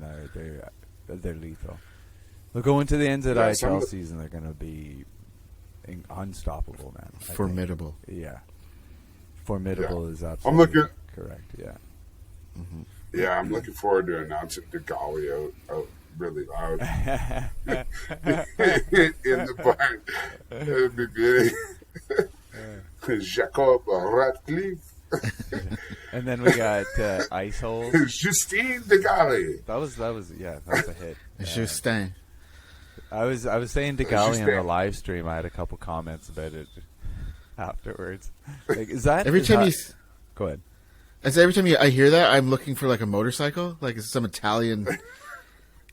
They're lethal. They'll go into the NZIHL season. They're going to be unstoppable, man. Formidable. Formidable is absolutely correct. Yeah. Mm-hmm. Yeah, I'm looking forward to announcing Degali out really loud in the barn at the beginning. Jacob Ratcliffe. And then we got Ice Holes. Justine Degali. That was a hit. Justin. I was saying Degali on the live stream. I had a couple comments about it afterwards. Like, is that every time you go ahead? Every time I hear that, I'm looking for like a motorcycle, like it's some Italian,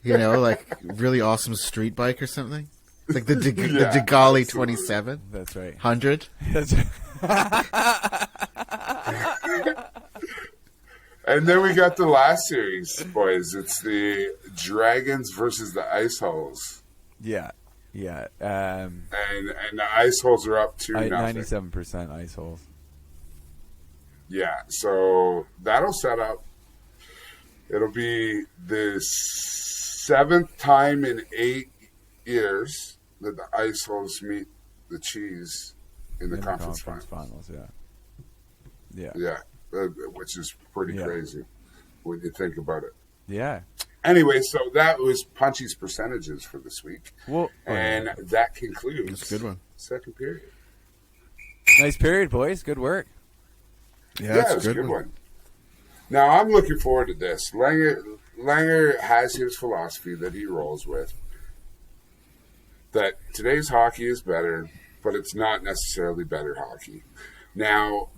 like really awesome street bike or something, like the Degali 27. That's right. 100. That's right. And then we got the last series, boys. It's the Dragons versus the Ice Holes. Yeah. And the Ice Holes are up 2-0. 97% Ice Holes. Yeah, so that'll set up. It'll be the 7th time in 8 years that the Ice Holes meet the Cheese in the conference finals. Yeah, which is pretty crazy when you think about it. Yeah. Anyway, so that was Punchy's percentages for this week. That concludes that's a good one. Second period. Nice period, boys. Good work. Yeah, it was a good one. Now, I'm looking forward to this. Langer has his philosophy that he rolls with, that today's hockey is better, but it's not necessarily better hockey. Now,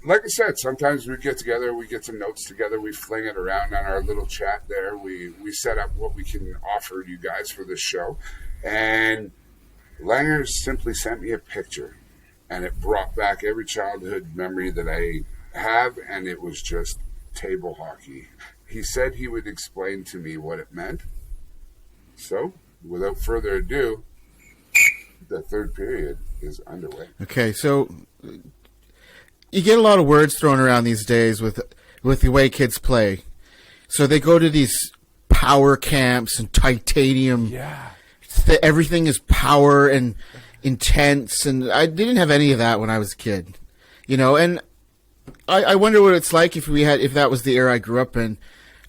like I said, sometimes we get together, we get some notes together, we fling it around on our little chat there. We set up what we can offer you guys for this show. And Langer simply sent me a picture. And it brought back every childhood memory that I have, and it was just table hockey. He said he would explain to me what it meant. So, without further ado, the third period is underway. Okay, so you get a lot of words thrown around these days with the way kids play. So they go to these power camps and titanium. Yeah. Everything is power and intense, and I didn't have any of that when I was a kid, and I wonder what it's like if that was the era I grew up in.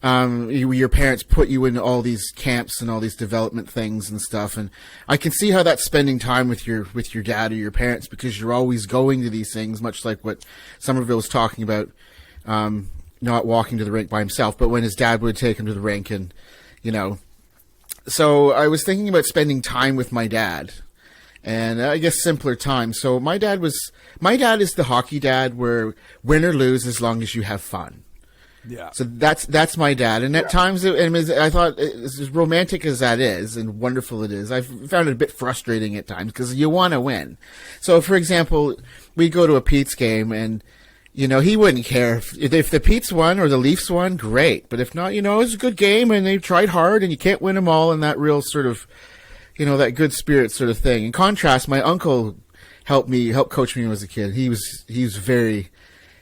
Your parents put you in all these camps and all these development things and stuff, and I can see how that's spending time with your dad or your parents, because you're always going to these things, much like what Somerville was talking about, not walking to the rink by himself, but when his dad would take him to the rink, and so I was thinking about spending time with my dad, and I guess simpler time. So my dad is the hockey dad where win or lose, as long as you have fun. Yeah. So that's my dad. And at times, I thought, as romantic as that is and wonderful it is, I found it a bit frustrating at times, because you want to win. So, for example, we'd go to a Pete's game, and, he wouldn't care. If the Pete's won or the Leafs won, great. But if not, it was a good game, and they tried hard, and you can't win them all, and that real sort of, that good spirit sort of thing. In contrast, my uncle helped coach me when I was a kid. He was very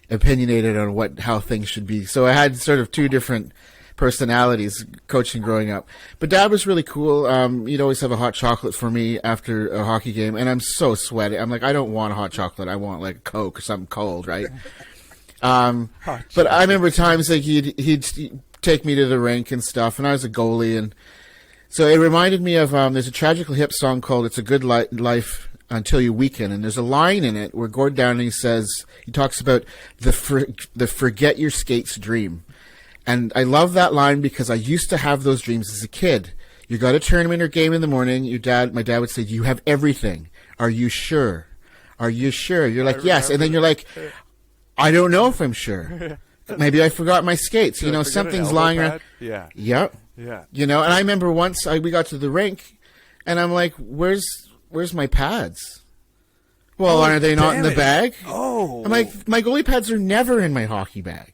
opinionated on how things should be. So I had sort of two different personalities coaching growing up. But Dad was really cool. He'd always have a hot chocolate for me after a hockey game, and I'm so sweaty. I'm like, I don't want a hot chocolate. I want like a Coke or something cold, right? But I remember times like he'd take me to the rink and stuff, and I was a goalie, and so it reminded me of there's a Tragically Hip song called "It's a Good Life Until You Weaken," and there's a line in it where Gord Downing he talks about the forget your skates dream. And I love that line because I used to have those dreams as a kid. You got a tournament or game in the morning, my dad would say, "You have everything. Are you sure? Are you sure?" You're like, "Yes." And then you're like, "I don't know if I'm sure. Maybe I forgot my skates. Something's lying around." Yeah. Yep. Yeah. And I remember once we got to the rink, and I'm like, Where's my pads? Well, aren't they not in the bag? Oh. I'm like, my goalie pads are never in my hockey bag.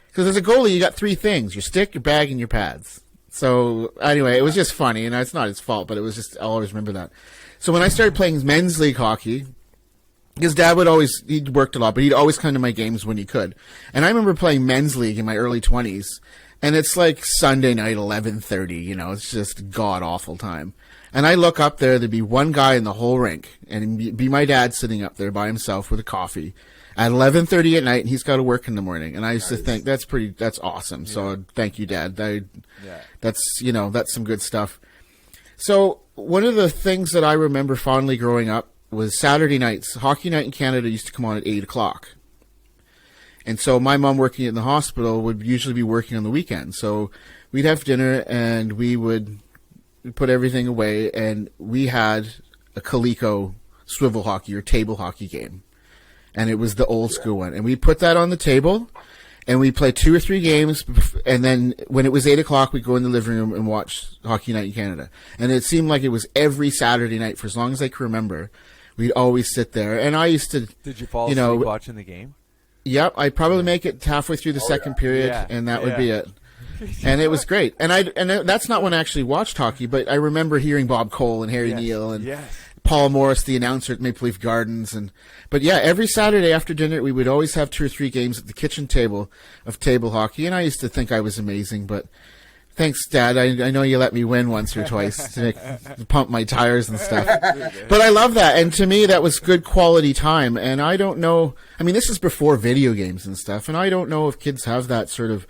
Because as a goalie, you got three things: your stick, your bag, and your pads. So anyway, it was just funny, and it's not his fault, but it was just, I'll always remember that. So when I started playing men's league hockey, his dad he'd worked a lot, but he'd always come to my games when he could. And I remember playing men's league in my early 20s, and it's like Sunday night, 11:30, it's just god-awful time. And I look up there, there'd be one guy in the whole rink, and it'd be my dad sitting up there by himself with a coffee at 11:30 at night, and he's got to work in the morning. And I used to think, that's awesome. Yeah. So thank you, Dad. That's some good stuff. So one of the things that I remember fondly growing up was Saturday nights. Hockey night in Canada used to come on at 8 o'clock. And so my mom, working in the hospital, would usually be working on the weekend. So we'd have dinner, and we would put everything away, and we had a Coleco swivel hockey or table hockey game. And it was the old school one. And we put that on the table, and we played 2 or 3 games, and then when it was 8 o'clock, we'd go in the living room and watch Hockey Night in Canada. And it seemed like it was every Saturday night for as long as I can remember. We'd always sit there. And I used to... Did you fall asleep watching the game? Yep. I'd probably make it halfway through the second period, and that would be it. And it was great. And that's not when I actually watched hockey, but I remember hearing Bob Cole and Harry Neal and Paul Morris, the announcer at Maple Leaf Gardens. But every Saturday after dinner, we would always have 2 or 3 games at the kitchen table of table hockey. And I used to think I was amazing, but thanks, Dad. I know you let me win once or twice to pump my tires and stuff. But I love that. And to me, that was good quality time. And I don't know, this is before video games and stuff. And I don't know if kids have that sort of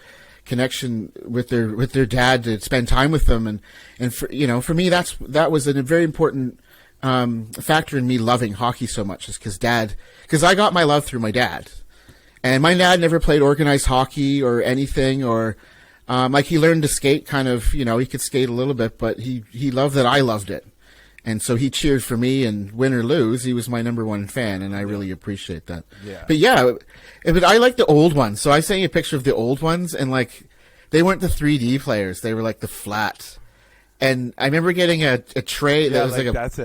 connection with their dad to spend time with them. And for me, that was a very important factor in me loving hockey so much, is because I got my love through my dad. And my dad never played organized hockey or anything, or he learned to skate kind of, he could skate a little bit, but he loved that I loved it. And so he cheered for me, and win or lose, he was my number one fan, and I really appreciate that. Yeah. But I like the old ones. So I sent you a picture of the old ones, and they weren't the 3D players. They were like the flat. And I remember getting a tray that was that's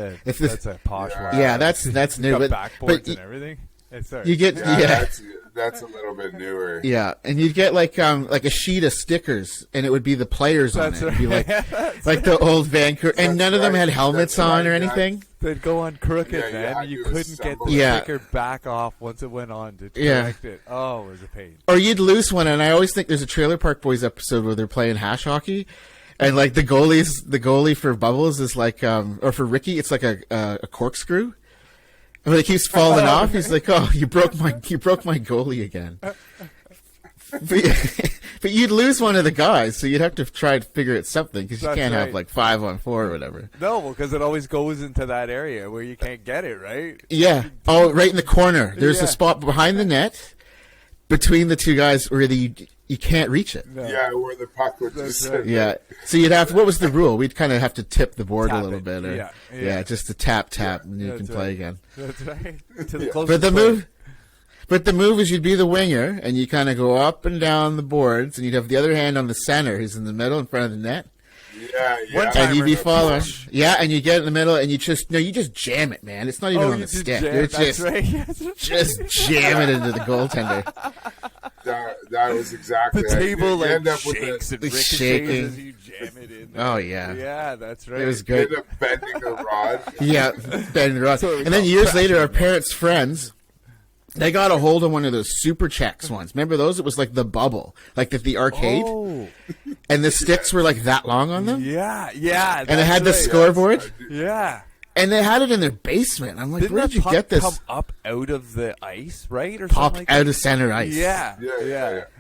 a posh one. Yeah, that's new. Got backboards and everything. You get that's a little bit newer. Yeah, and you'd get like a sheet of stickers, and it would be the players on it. It'd be like the old Vancouver, and none of them had helmets on or anything. They'd go on crooked, man. You couldn't get the sticker back off once it went on to correct it. Oh, it was a pain. Or you'd lose one, and I always think there's a Trailer Park Boys episode where they're playing hash hockey. And the goalie for Bubbles is or for Ricky, it's like a corkscrew. But it keeps falling off. He's like, "Oh, you broke my goalie again." But you'd lose one of the guys, so you'd have to try to figure out something because you can't have like 5-on-4 or whatever. No, because it always goes into that area where you can't get it, right? Yeah. Oh, right in the corner. There's a spot behind the net between the two guys where you can't reach it. No. Yeah, where the puck would just sit. Yeah. So you'd have to, what was the rule? We'd kind of have to tip the board a little bit. Or, yeah, just to tap, and you can play again. That's right. To the closest But the move is you'd be the winger, and you kind of go up and down the boards, and you'd have the other hand on the center, who's in the middle, in front of the net. Yeah. And you'd be following. Yeah, and you get in the middle, and you just jam it, man. It's not even on the stick. You're just jam it into the goaltender. That was exactly the table you end up shakes with and shaking as you jam it in. Oh yeah. Yeah, that's right. It was you good. end up bending the rod. Yeah, bending the rod. So and then years later, our parents' friends. They got a hold of one of those Super Checks ones. Remember those? It was like the bubble, like at the arcade. Oh. And the sticks were like that long on them. Yeah. And it had the scoreboard. Yeah. And they had it in their basement. I'm like, Didn't where did you get this? Come up out of the ice, right? Or Popped something like out of center ice. Yeah.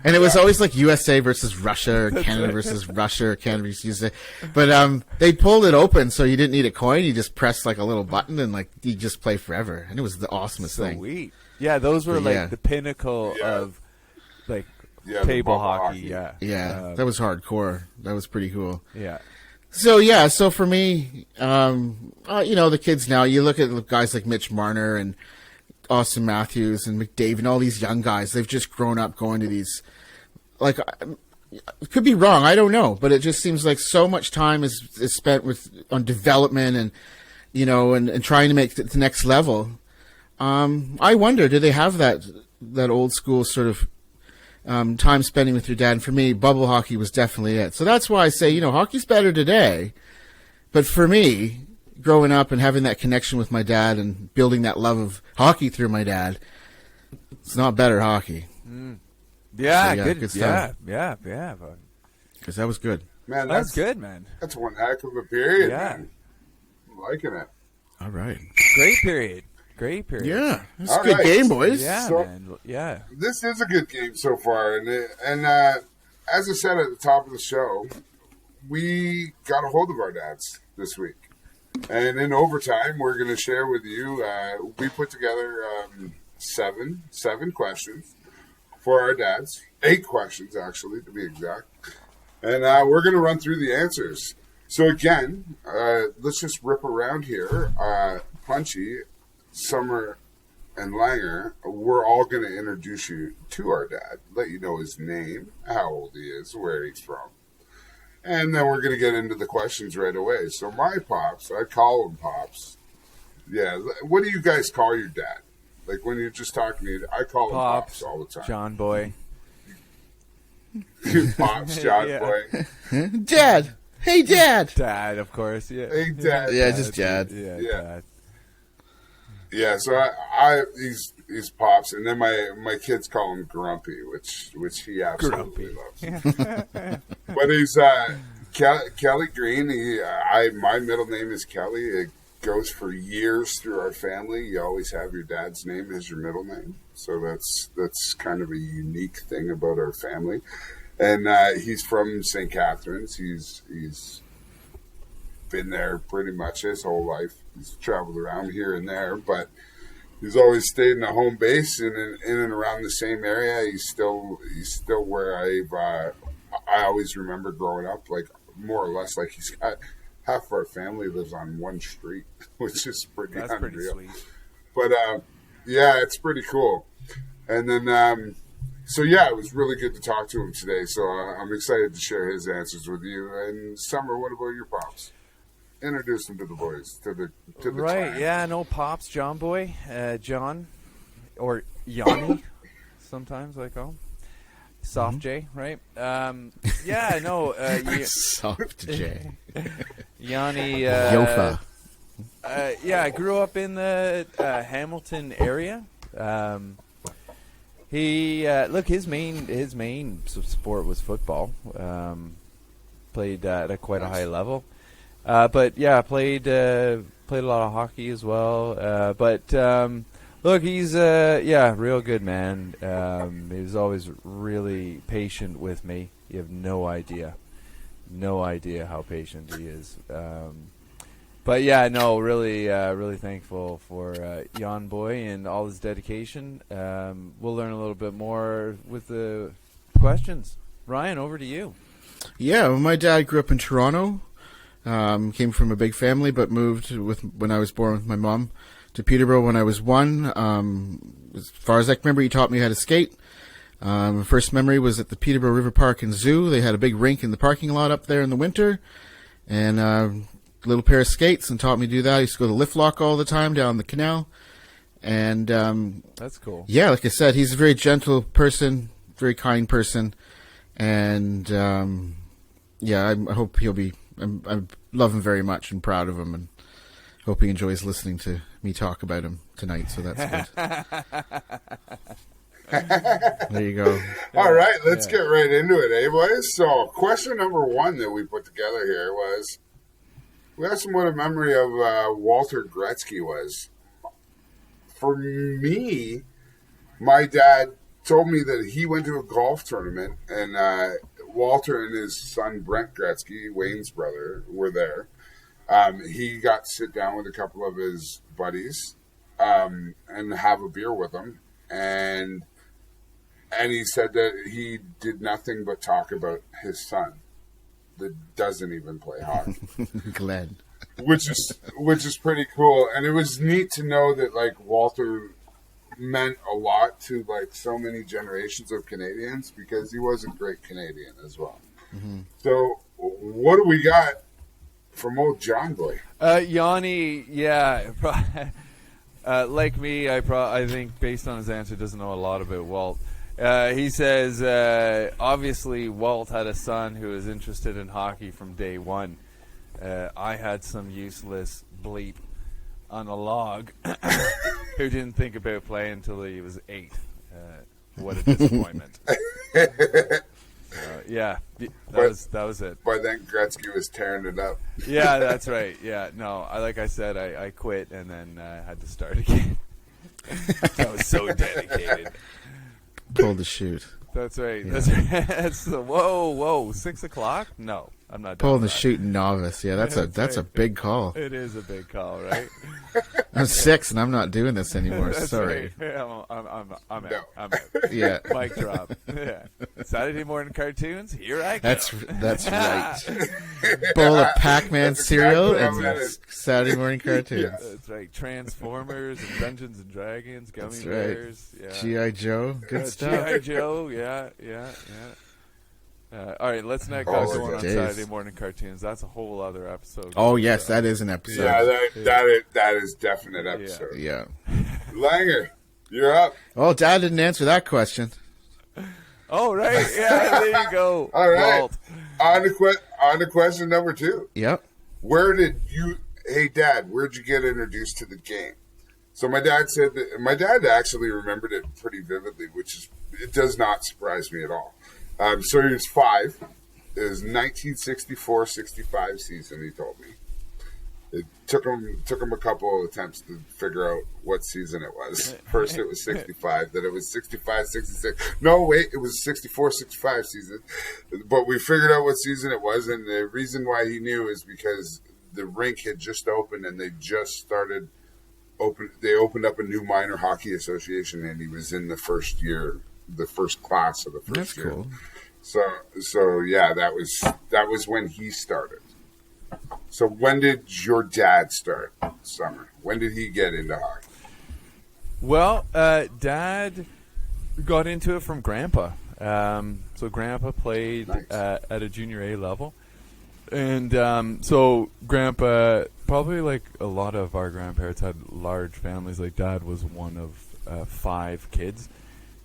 And it was always like USA versus Russia or Canada versus Russia or Canada versus USA. But they pulled it open so you didn't need a coin. You just pressed like a little button and like you just play forever. And it was the awesomest thing. Sweet. Yeah, those were like the pinnacle of like table hockey. Yeah. Yeah, that was hardcore. That was pretty cool. Yeah. So for me, the kids now, you look at guys like Mitch Marner and Austin Matthews and McDavid and all these young guys, they've just grown up going to these, like, it could be wrong, I don't know, but it just seems like so much time is spent on development and, and trying to make it to the next level. I wonder, do they have that old school sort of time spending with your dad? And for me, bubble hockey was definitely it. So that's why I say, hockey's better today. But for me, growing up and having that connection with my dad and building that love of hockey through my dad, it's not better hockey. Yeah, so, good stuff. Yeah. Because that was good. Man, that's good, man. That's one heck of a period, Yeah. man. I'm liking it. All right. Great period. Yeah, it's a All good right. game, boys. Yeah, So- man. Yeah. This is a good game so far, and as I said at the top of the show, we got a hold of our dads this week, and in overtime, we're going to share with you. We put together seven questions for our dads, 8 questions actually to be exact, and we're going to run through the answers. So again, let's just rip around here. Punchy, Summer, and Langer, we're all going to introduce you to our dad, let you know his name, how old he is, where he's from. And then we're going to get into the questions right away. So my pops, I call him pops. Yeah, what do you guys call your dad? Like when you're just talking to me, I call him pops all the time. John Boy. Pops, John Boy. Dad. Hey, Dad. Dad, of course. Yeah. Hey, Dad. Yeah, just Dad. Yeah. Yeah. Yeah, so I he's pops, and then my kids call him Grumpy, which he absolutely loves. But he's Kelly Green. My middle name is Kelly. It goes for years through our family. You always have your dad's name as your middle name, so that's kind of a unique thing about our family. And he's from St. Catharines. He's been there pretty much his whole life. He's traveled around here and there, but he's always stayed in a home base in and around the same area. He's still where I always remember growing up, like more or less like he's got half of our family lives on one street, which is pretty That's unreal. pretty sweet. But yeah, it's pretty cool. And then so yeah, it was really good to talk to him today. So I'm excited to share his answers with you. And Summer, what about your pops? Introduce them to the boys, to the Right, time. yeah, no, pops, John Boy, John, or Yanni, sometimes I call him. Soft J, right? Yeah, no. Soft J. Yanni. Yofa. Yeah, I grew up in the Hamilton area. His main sport was football. Played at quite a high level. But yeah, played a lot of hockey as well. Look, he's real good man. He was always really patient with me. You have no idea how patient he is. But yeah, no, really thankful for Jan Boy and all his dedication. We'll learn a little bit more with the questions. Ryan, over to you. Yeah, well, my dad grew up in Toronto. Came from a big family, but moved when I was born with my mom to Peterborough when I was 1. As far as I can remember, he taught me how to skate. My first memory was at the Peterborough River Park and Zoo. They had a big rink in the parking lot up there in the winter, and a little pair of skates, and taught me to do that. I used to go to Lift Lock all the time down the canal. And that's cool. Yeah, like I said, he's a very gentle person, very kind person, and I hope he'll be. I love him very much and proud of him, and hope he enjoys listening to me talk about him tonight. So that's good. There you go. All right, let's get right into it, boys? So, question number 1 that we put together here was, we asked him what a memory of Walter Gretzky was. For me, my dad told me that he went to a golf tournament, and Walter and his son Brent Gretzky, Wayne's brother, were there. He got to sit down with a couple of his buddies and have a beer with them, and he said that he did nothing but talk about his son that doesn't even play hockey. Glad. Which is pretty cool, and it was neat to know that like Walter meant a lot to like so many generations of Canadians, because he was a great Canadian as well. Mm-hmm. So what do we got from old John Boy? Yanni, yeah, like me, I think based on his answer, doesn't know a lot about Walt. He says obviously Walt had a son who was interested in hockey from day one. I had some useless bleep on a log who didn't think about playing until he was 8. What a disappointment. That was it. By then Gretzky was tearing it up. Yeah, that's right. Yeah, no, like I said, I quit and then had to start again. I was so dedicated. Pulled the chute. That's right. Yeah. That's right. That's whoa, 6 o'clock? No, I'm not pulling the chute novice. Yeah, that's right. A big call. It is a big call, right? I'm 6 and I'm not doing this anymore. That's Sorry. Right. Yeah, I'm out. No. I'm out. Yeah. Mic drop. Yeah. Saturday morning cartoons. Here I go. That's right. Bowl of Pac-Man cereal and Saturday morning cartoons. Yeah. That's right. Transformers and Dungeons and Dragons, Gummy That's Bears. Right. Yeah. G.I. Joe. Good stuff. G.I. Joe. Yeah. All right, let's not go going on Saturday morning cartoons. That's a whole other episode. Oh yes, that is an episode. Yeah, that is definite episode. Yeah. Langer, you're up. Oh, Dad didn't answer that question. Oh right, yeah, there you go. All right, Walt. on to question number 2. Yep. Hey Dad, where'd you get introduced to the game? So my dad said that my dad actually remembered it pretty vividly, it does not surprise me at all. So he was 5. It was 1964-65 season, he told me. It took him a couple of attempts to figure out what season it was. First it was 65, then it was 65-66. No, wait, it was 64-65 season. But we figured out what season it was, and the reason why he knew is because the rink had just opened and they just started they opened up a new minor hockey association, and he was in the first year, the first class of the first year. That's cool. So yeah, that was when he started. So when did your dad start, Summer? When did he get into hockey? Well, Dad got into it from Grandpa. So Grandpa played at a junior A level. And so Grandpa, probably like a lot of our grandparents had large families. Like Dad was one of 5 kids,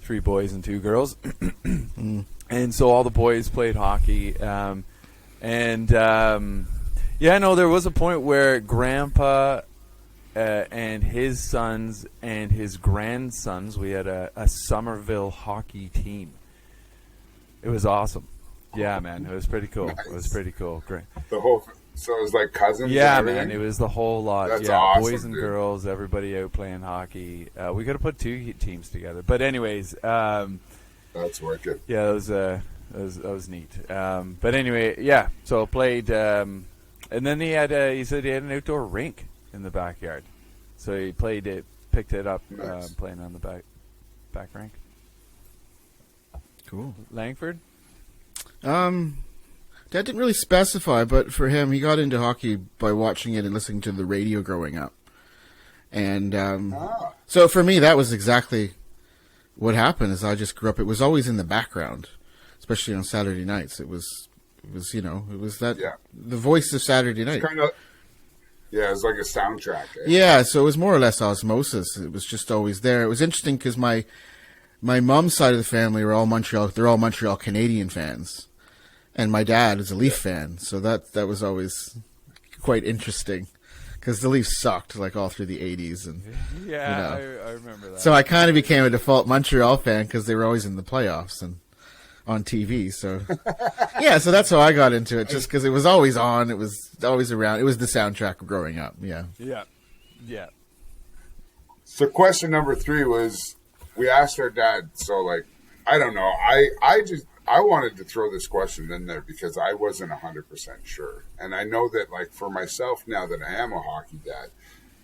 3 boys and 2 girls. And so all the boys played hockey. There was a point where Grandpa and his sons and his grandsons, we had a Somerville hockey team. It was awesome. Yeah, man, it was pretty cool. Nice. It was pretty cool. Great. The So it was like cousins. Yeah, and man, everything? it was the whole lot. That's yeah, awesome, boys and dude. girls, everybody out playing hockey. We could have put 2 teams together, but anyways, That's wicked. yeah, that was neat. But anyway, yeah. So played, and then he said he had an outdoor rink in the backyard. So he played it, picked it up, Nice. playing on the back rink. Cool. Langford. That didn't really specify, but for him, he got into hockey by watching it and listening to the radio growing up. And so for me, that was exactly what happened. Is I just grew up. It was always in the background, especially on Saturday nights. It was that the voice of Saturday night. Kind of. Yeah, it was like a soundtrack. Eh? Yeah, so it was more or less osmosis. It was just always there. It was interesting because my mom's side of the family are all Montreal. They're all Montreal Canadian fans, and my dad is a Leaf fan. So that was always quite interesting because the Leafs sucked like all through the '80s, and Yeah, I remember that. so I kind of became a default Montreal fan because they were always in the playoffs and on TV. So yeah, so that's how I got into it, just because it was always on. It was always around. It was the soundtrack of growing up. Yeah. Yeah. So question number 3 was, we asked our dad. So like, I don't know. I wanted to throw this question in there because I wasn't 100% sure, and I know that like for myself now that I am a hockey dad,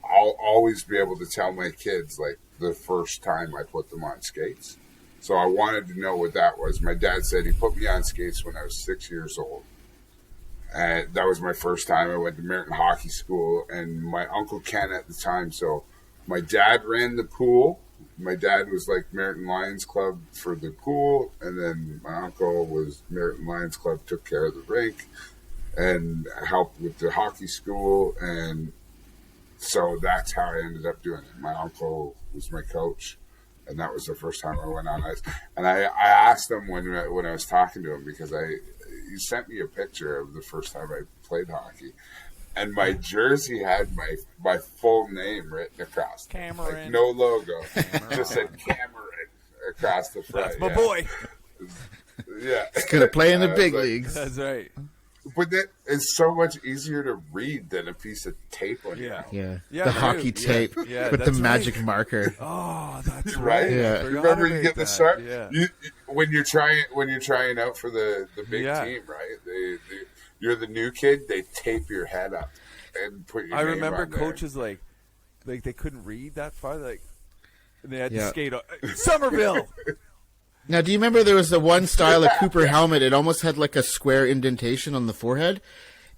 I'll always be able to tell my kids like the first time I put them on skates. So I wanted to know what that was. My dad said he put me on skates when I was 6 years old. And that was my first time. I went to Merton Hockey School, and my Uncle Ken at the time. So my dad ran the pool. My dad was like Merton Lions Club for the pool. And then my uncle was Merton Lions Club, took care of the rink and helped with the hockey school. And so that's how I ended up doing it. My uncle was my coach. And that was the first time I went on ice. And I asked him when I was talking to him, because he sent me a picture of the first time I played hockey. And my jersey had my full name written across. Cameron. Like no logo. Just said Cameron across the front. That's my boy. Yeah. It's going to play in the big like, leagues. That's right. But that is so much easier to read than a piece of tape on your Yeah. Yeah, The dude. hockey Yeah. tape Yeah, with the that's magic right. marker. Oh, that's right. Yeah. You remember you get the start. Yeah. When you're trying out for the big team, right? You're the new kid. They tape your head up and put your. I name remember on there. coaches like they couldn't read that far, like and they had to Yeah. skate Somerville. Now, do you remember there was the one style of Cooper helmet? It almost had like a square indentation on the forehead.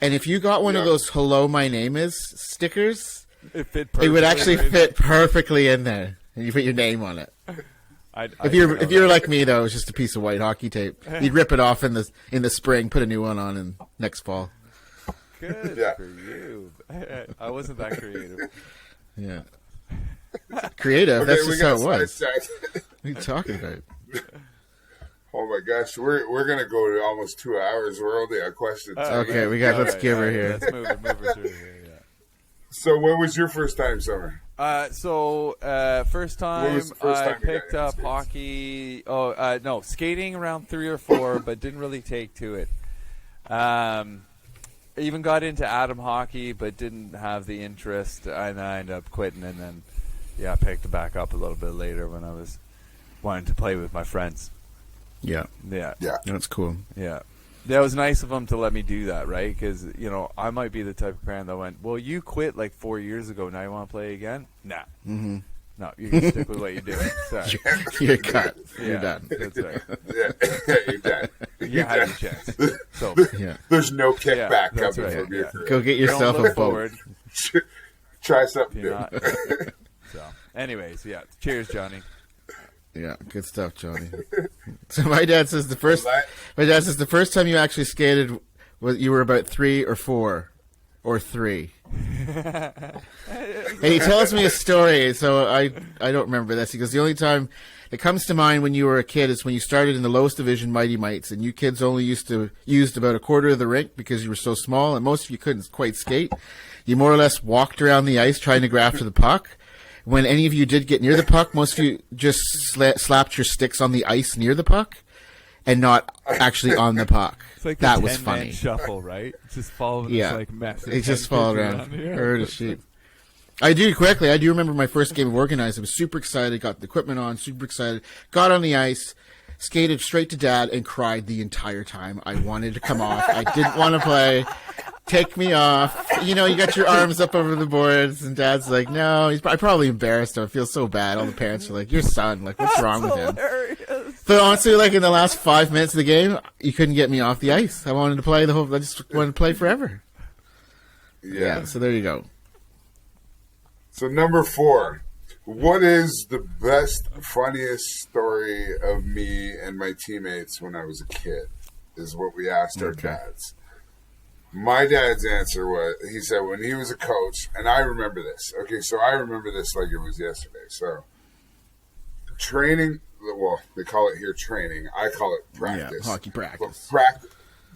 And if you got one of those "Hello, my name is" stickers, It fit. it would actually perfectly. fit perfectly in there, and you put your name on it. If you're like me, though, it's just a piece of white hockey tape. You'd rip it off in the spring, put a new one on, and next fall. Good Yeah. for you. I wasn't that creative. Yeah, creative. Okay, That's we just how got it was. sidetracked. What are you talking about? Oh my gosh, we're gonna go to almost 2 hours. We're only on question 2. Okay, let's give her here. Let's move her through here. Yeah. So when was your first time, Summer? First time was the first I time you got picked into up skates? hockey. No, skating around 3 or 4, but didn't really take to it. Even got into atom hockey, but didn't have the interest, and I ended up quitting. And then, picked it back up a little bit later when I was wanting to play with my friends. Yeah, Yeah. that's cool. Yeah. That was nice of them to let me do that, right? Because, I might be the type of parent that went, well, you quit like 4 years ago. Now you want to play again? Nah. Mm-hmm. No, you're going to stick with what you're doing. Sorry. You're cut. You're Yeah, done. That's right. Yeah, you're dead. You had your chance. So, Yeah, There's no kickback that's coming right, from your yeah. career. go get don't yourself look a boat. forward. Try something You're new. not. So, anyways, cheers, Johnny. Yeah, good stuff, Johnny. So my dad says the first time you actually skated was you were about 3 or 4 or 3. And he tells me a story, so I don't remember this. He goes, the only time that comes to mind when you were a kid is when you started in the lowest division, Mighty Mites, and you kids only used about a quarter of the rink because you were so small, and most of you couldn't quite skate. You more or less walked around the ice trying to go after the puck. When any of you did get near the puck, most of you just slapped your sticks on the ice near the puck. and not actually on the puck. It's like that the was 10-man funny. Shuffle, right? Just following this like mess. It just followed around. Herd of sheep. I do remember my first game of organized. I was super excited, got the equipment on, super excited, got on the ice, skated straight to Dad, and cried the entire time. I wanted to come off. I didn't want to play. Take me off. You know, you got your arms up over the boards, and Dad's like, no. I probably embarrassed him. I feel so bad. All the parents are like, your son, like, what's wrong with him? Hilarious. But honestly, like, in the last 5 minutes of the game, you couldn't get me off the ice. I wanted to play I just wanted to play forever. Yeah, so there you go. So number 4, what is the best, funniest story of me and my teammates when I was a kid? Is what we asked our dads. My dad's answer was, he said when he was a coach, and I remember this. Okay, so I remember this like it was yesterday. So training, well, they call it here training. I call it practice. Yeah, hockey practice.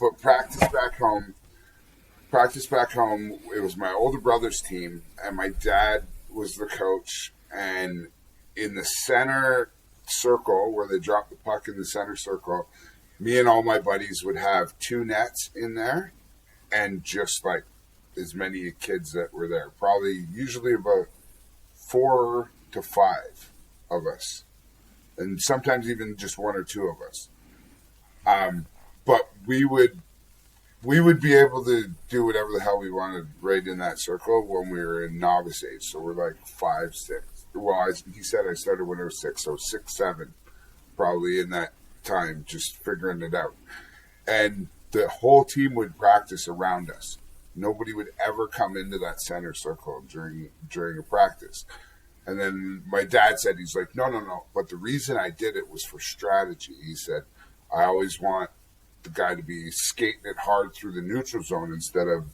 But practice back home. Practice back home, it was my older brother's team, and my dad was the coach. And in the center circle, where they dropped the puck in the center circle, me and all my buddies would have 2 nets in there, and just like as many kids that were there. Probably usually about 4 to 5 of us, and sometimes even just 1 or 2 of us. But we would be able to do whatever the hell we wanted right in that circle when we were in novice age. So we're like 5, 6. Well, he said I started when I was 6, so 6, 7, probably in that time, just figuring it out. And the whole team would practice around us. Nobody would ever come into that center circle during a practice. And then my dad said, he's like, no. But the reason I did it was for strategy. He said, I always want the guy to be skating it hard through the neutral zone instead of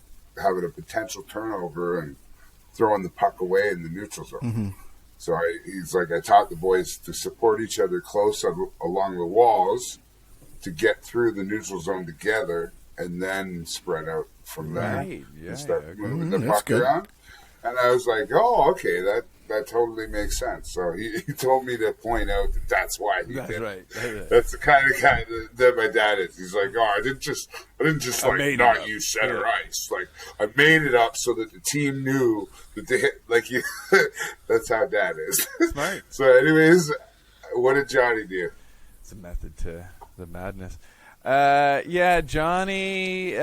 having a potential turnover and throwing the puck away in the neutral zone. Mm-hmm. So he's like, I taught the boys to support each other close along the walls to get through the neutral zone together and then spread out from there and start moving the puck around. And I was like, oh, okay, that totally makes sense. So he told me to point out that that's why he did. Right. That's the kind of guy that my dad is. He's like, oh, I didn't just like not use center ice. Like I made it up so that the team knew that they hit. Like that's how Dad is. Smart. So, anyways, what did Johnny do? It's a method to the madness. Yeah, Johnny.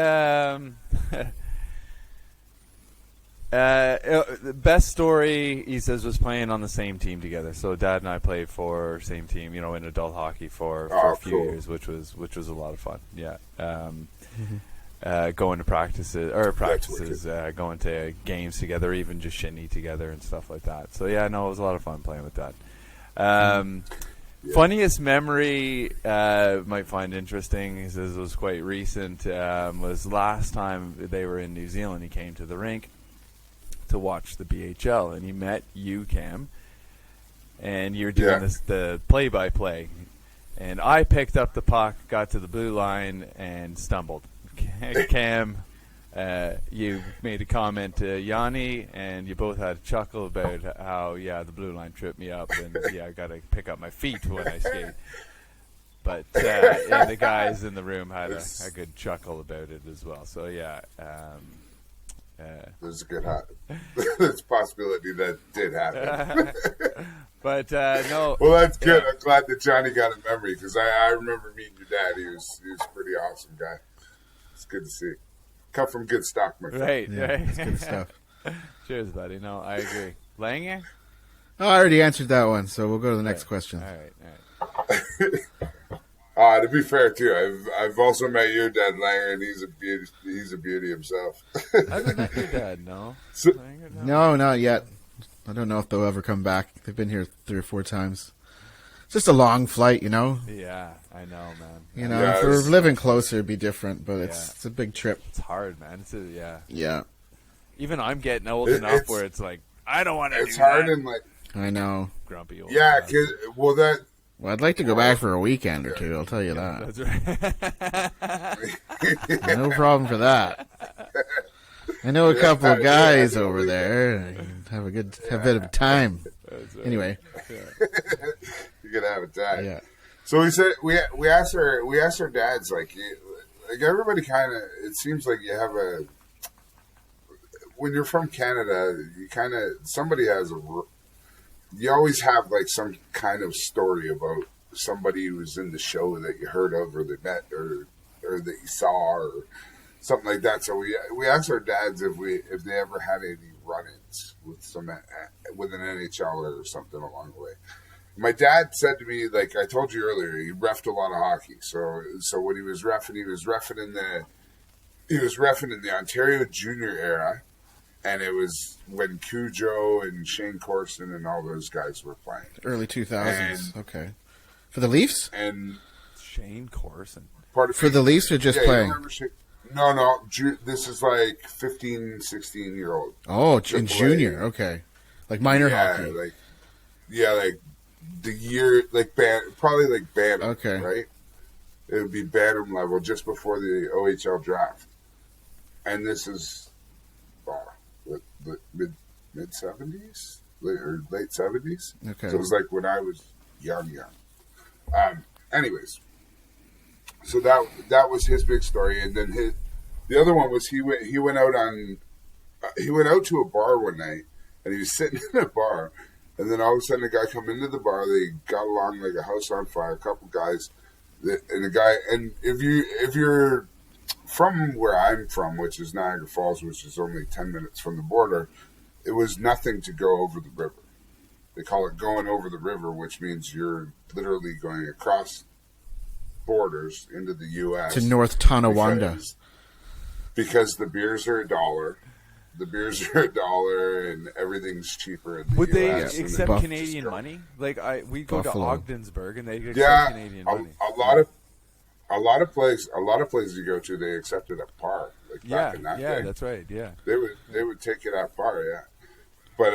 The best story, he says, was playing on the same team together. So Dad and I played for same team, in adult hockey for a few years, which was a lot of fun. Yeah. Going to practices, going to games together, even just shinny together and stuff like that. So yeah, no, it was a lot of fun playing with Dad. Funniest memory, might find interesting, he says, was quite recent, was last time they were in New Zealand. He came to the rink to watch the BHL, and he met you, Cam, and you were doing the play-by-play, and I picked up the puck, got to the blue line, and stumbled. Cam, you made a comment to Yanni, and you both had a chuckle about how, the blue line tripped me up, and I got to pick up my feet when I skate. But the guys in the room had a good chuckle about it as well. So there's a good there's a possibility that did happen. But no. Well, that's good. I'm glad that Johnny got a memory because I remember meeting your dad. He was a pretty awesome guy. It's good to see. Come from good stock, my friend. Right. It's good stuff. Cheers, buddy. No, I agree. Langer? Oh, I already answered that one, so we'll go to the next question. All right. To be fair, too, I've also met your dad, Langer, and he's a beauty. He's a beauty himself. I haven't met your dad, no. Langer, no, not yet. I don't know if they'll ever come back. They've been here 3 or 4 times. It's just a long flight, Yeah, I know, man. If we're living closer, it'd be different, but it's a big trip. It's hard, man. Yeah. Even I'm getting old enough where it's like, I don't want to do that. It's hard and like... I know. Grumpy old. Yeah, Well, I'd like to go back for a weekend or 2, I'll tell you that. That's right. No problem for that. I know a couple of guys over there. Have a bit of time. Right. Anyway. You're going to have a time. Yeah. So we said we asked our dads like everybody kind of, it seems like you have a, when you're from Canada, you kind of, somebody has you always have like some kind of story about somebody who was in the show that you heard of or that met or that you saw or something like that. So we asked our dads if they ever had any run-ins with an NHLer or something along the way. My dad said to me, like I told you earlier, he reffed a lot of hockey. So when he was reffing in the Ontario Junior era, and it was when Cujo and Shane Corson and all those guys were playing. Early 2000s. Okay. For the Leafs? And Shane Corson. For the Leafs or just playing? No. This is like 15, 16-year-old. Oh, in junior. Okay. Like minor hockey. Like the year, like probably like Bantam. Okay. Right? It would be Bantam level just before the OHL draft. And this is mid 70s or late 70s. Okay. So it was like when I was young. Anyways, so that was his big story, and then the other one was he went out to a bar one night, and he was sitting in a bar, and then all of a sudden a guy come into the bar. They got along like a house on fire. A couple guys, and if you're from where I'm from, which is Niagara Falls, which is only 10 minutes from the border, it was nothing to go over the river. They call it going over the river, which means you're literally going across borders into the U.S. to North Tonawanda. Because the beers are $1. The beers are $1 and everything's cheaper in the Would US. they accept Canadian money? Like we go to Ogdensburg and they accept Canadian money. A lot of places you go to, they accept it at par. Like back in that day. That's right. Yeah, they would take it at par. Yeah, but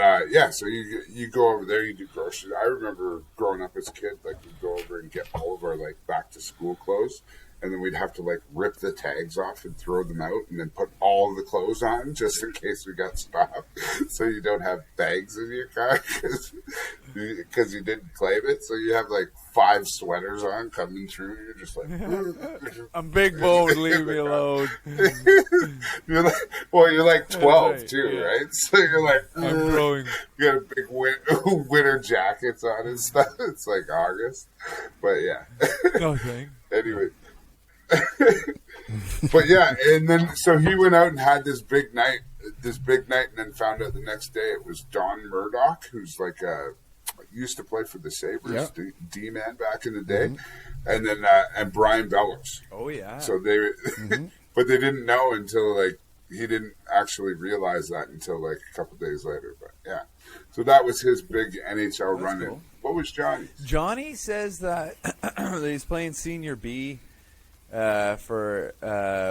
so you go over there, you do groceries. I remember growing up as a kid, like we'd go over and get all of our like back to school clothes, and then we'd have to like rip the tags off and throw them out, and then put all of the clothes on just in case we got stopped, so you don't have bags in your car because you didn't claim it. So you have like 5 sweaters on coming through. You're just like, I'm big boned. Leave me alone. You're like 12 too, right? So you're like, I'm growing. You got a big winter jackets on and stuff. It's like August, but yeah. No thing. Anyway. But yeah, and then so he went out and had this big night, and then found out the next day it was Don Murdoch, who's like used to play for the Sabres, D-man back in the day, and then and Brian Bellers. Oh yeah. So they, but they didn't know until like he didn't actually realize that until like a couple days later. But yeah, so that was his big NHL run-in. Cool. What was Johnny's? Johnny says that he's playing Senior B for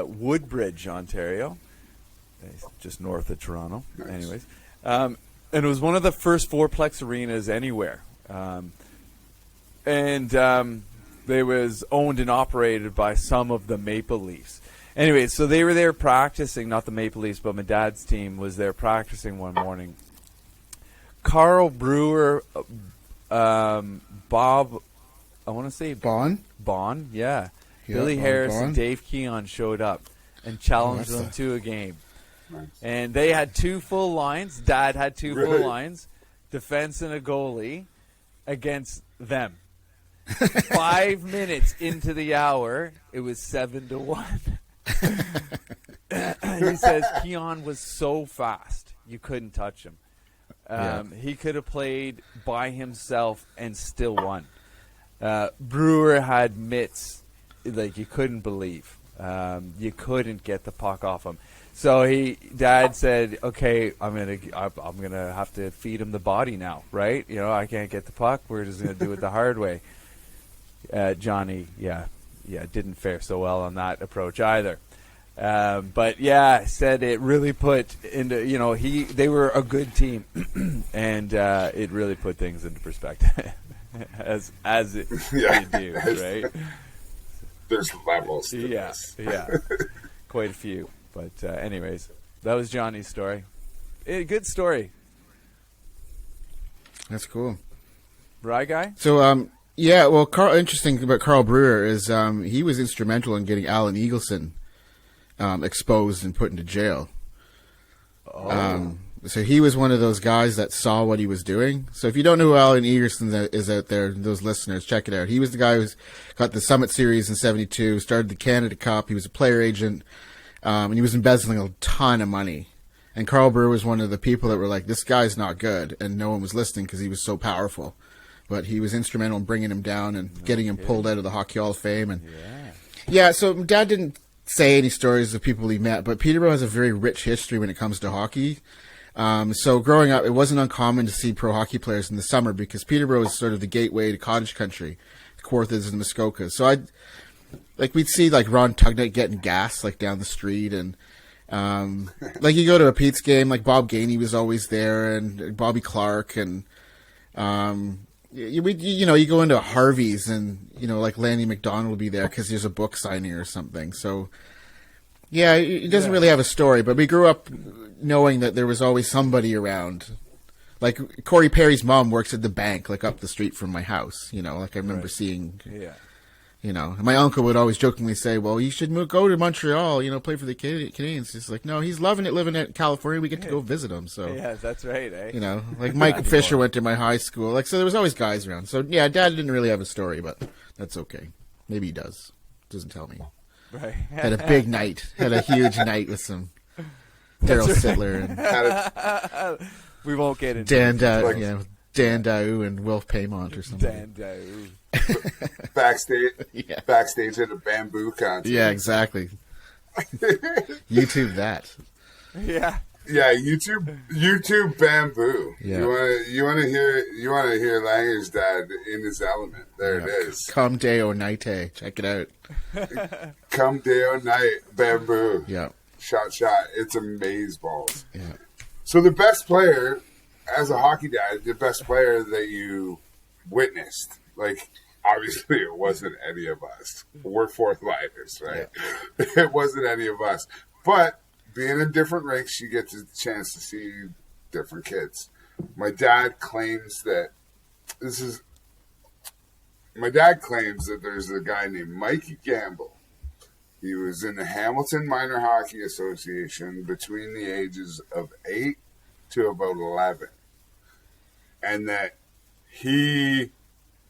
Woodbridge, Ontario, just north of Toronto. Nice. Anyways, and it was one of the first fourplex arenas anywhere, and they was owned and operated by some of the Maple Leafs. Anyway, so they were there practicing, not the Maple Leafs, but my dad's team was there practicing one morning. Carl Brewer, Bob, I want to say Bon, yeah. Billy Harris and Dave Keon showed up and challenged them to a game. Nice. And they had 2 full lines. Dad had 2 full lines, defense and a goalie against them. 5 minutes into the hour, it was 7-1. He says Keon was so fast, you couldn't touch him. He could have played by himself and still won. Brewer had mitts like you couldn't believe. You couldn't get the puck off him. So Dad said, "Okay, I'm gonna have to feed him the body now, right? You know, I can't get the puck. We're just gonna do it the hard way." Johnny, didn't fare so well on that approach either. But said it really put into they were a good team, and it really put things into perspective, as you do, right? There's levels to this. Quite a few. But anyways, that was Johnny's story. Good story. That's cool. Right, guy? So Yeah, well, interesting about Carl Brewer is he was instrumental in getting Alan Eagleson exposed and put into jail. Oh. So he was one of those guys that saw what he was doing. So if you don't know who Alan Eagleson is out there, those listeners, check it out. He was the guy who's got the Summit Series in '72, started the Canada Cup. He was a player agent, and he was embezzling a ton of money. And Carl Brewer was one of the people that were like, this guy's not good. And no one was listening because he was so powerful. But he was instrumental in bringing him down and getting him pulled out of the Hockey Hall of Fame. And yeah, so Dad didn't say any stories of people he met, but Peterborough has a very rich history when it comes to hockey. So growing up, it wasn't uncommon to see pro hockey players in the summer because Peterborough is sort of the gateway to cottage country, the Kawarthas and the Muskokas. So we'd see like Ron Tugnutt getting gas like down the street, and like you go to a Pete's game, like Bob Gainey was always there, and Bobby Clark, and you go into Harvey's, and like Lanny McDonald will be there because there's a book signing or something. So yeah, he doesn't really have a story, but we grew up knowing that there was always somebody around. Like Corey Perry's mom works at the bank, like up the street from my house. Like I remember seeing. Yeah. My uncle would always jokingly say, well, you should go to Montreal, play for the Canadiens. He's like, no, he's loving it living in California. We get to go visit him. So yeah, that's right, eh? Like Michael Fisher went to my high school. Like, so there was always guys around. So yeah, Dad didn't really have a story, but that's okay. Maybe he does. Doesn't tell me. Right. Had a big night. Had a huge night with some Daryl Sittler and we won't get into Dan Daou and Wilf Paymont or something. Dan Daou. Backstage at a bamboo concert. Yeah, exactly. YouTube that. Yeah. Yeah, YouTube bamboo. Yeah. You want to hear Langer's dad in his element. There it is. Come day or night. Check it out. Come day or night bamboo. Yeah. Shot. It's amazeballs. Yeah. So the best player, as a hockey dad, the best player that you witnessed, like, obviously it wasn't any of us. We're fourth liners, right? Yeah. It wasn't any of us. But being in different rinks, you get the chance to see different kids. My dad claims that there's a guy named Mikey Gamble. He was in the Hamilton Minor Hockey Association between the ages of 8 to about 11. And that he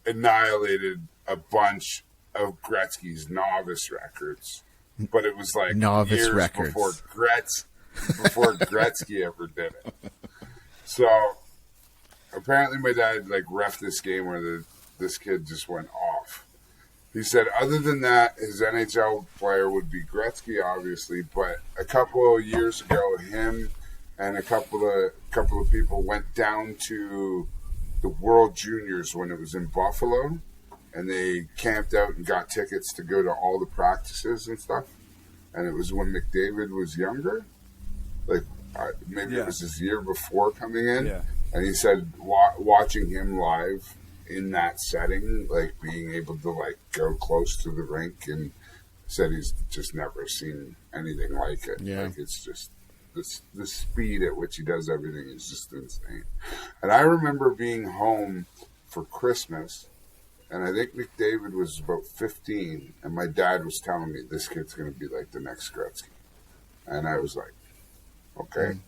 annihilated a bunch of Gretzky's novice records. But it was like novice years records before Gretzky ever did it. So apparently my dad reffed this game where this kid just went off. He said other than that, his NHL player would be Gretzky, obviously, but a couple of years ago, him and a couple of people went down to the World Juniors when it was in Buffalo, and they camped out and got tickets to go to all the practices and stuff. And it was when McDavid was younger, maybe it was his year before coming in. Yeah. And he said watching him live in that setting, being able to go close to the rink, and said he's just never seen anything like it. Yeah. It's just the speed at which he does everything is just insane. And I remember being home for Christmas, and I think McDavid was about 15, and my dad was telling me this kid's going to be like the next Gretzky. And I was like, okay.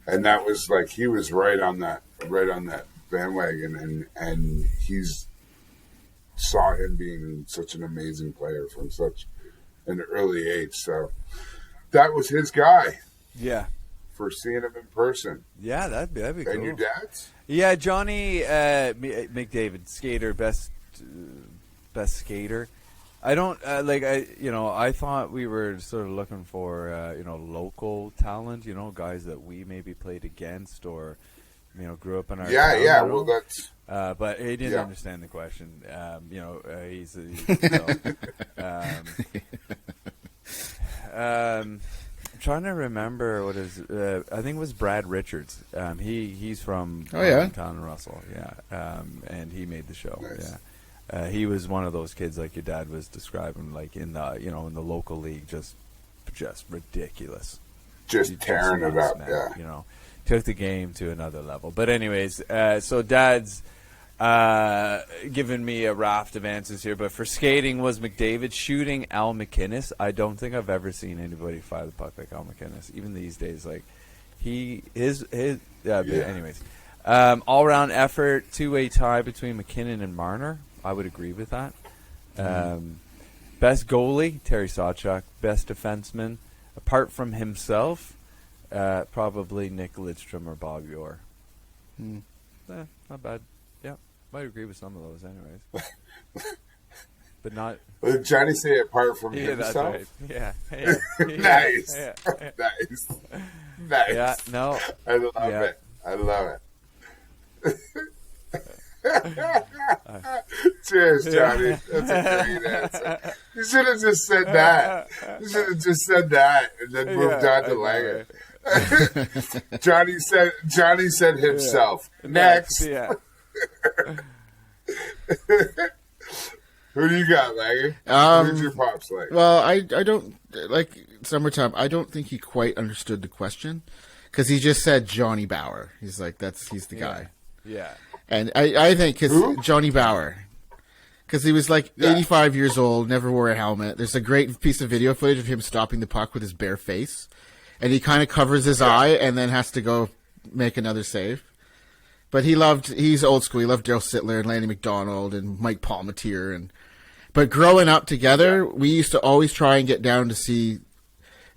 And that was he was right on that bandwagon, and he's saw him being such an amazing player from such an early age. So that was his guy. Yeah. For seeing him in person. Yeah, that'd be cool. And your dad's? Yeah, Johnny McDavid, skater, best skater. I don't I thought we were sort of looking for local talent, guys that we maybe played against or grew up in our town. Yeah. Well, that's. But he didn't understand the question. I'm trying to remember what his. I think it was Brad Richards. He's from town in Russell. Yeah, and he made the show. Nice. Yeah, he was one of those kids like your dad was describing, in the in the local league, just ridiculous, just tearing it up. Man, took the game to another level. But anyways, so Dad's giving me a raft of answers here, but for skating was McDavid. Shooting, Al McInnes. I don't think I've ever seen anybody fire the puck like Al McInnes, even these days. Like anyways, all-round effort, two-way tie between McKinnon and Marner. I would agree with that. Best goalie, Terry Sawchuk. Best defenseman, apart from himself, probably Nick Lidstrom or Bob Orr. Not bad. Yeah, might agree with some of those, anyways. But not. Did Johnny say apart from himself? That's right. Yeah. Nice. Yeah. Nice. Nice. Yeah. No. I love it. I love it. Cheers, Johnny. That's a great answer. You should have just said that. You should have just said that and then moved on to Langer. Johnny said himself. Next. Yeah. Who do you got, Langer? Who's your pops like? Well, I don't like summertime. I don't think he quite understood the question because he just said Johnny Bauer. He's like, he's the guy. Yeah. And I think because Johnny Bauer, because he was like 85 years old, never wore a helmet. There's a great piece of video footage of him stopping the puck with his bare face, and he kind of covers his eye and then has to go make another save. But he's old school. He loved Daryl Sittler and Lanny McDonald and Mike Palmatier. But growing up together, we used to always try and get down to see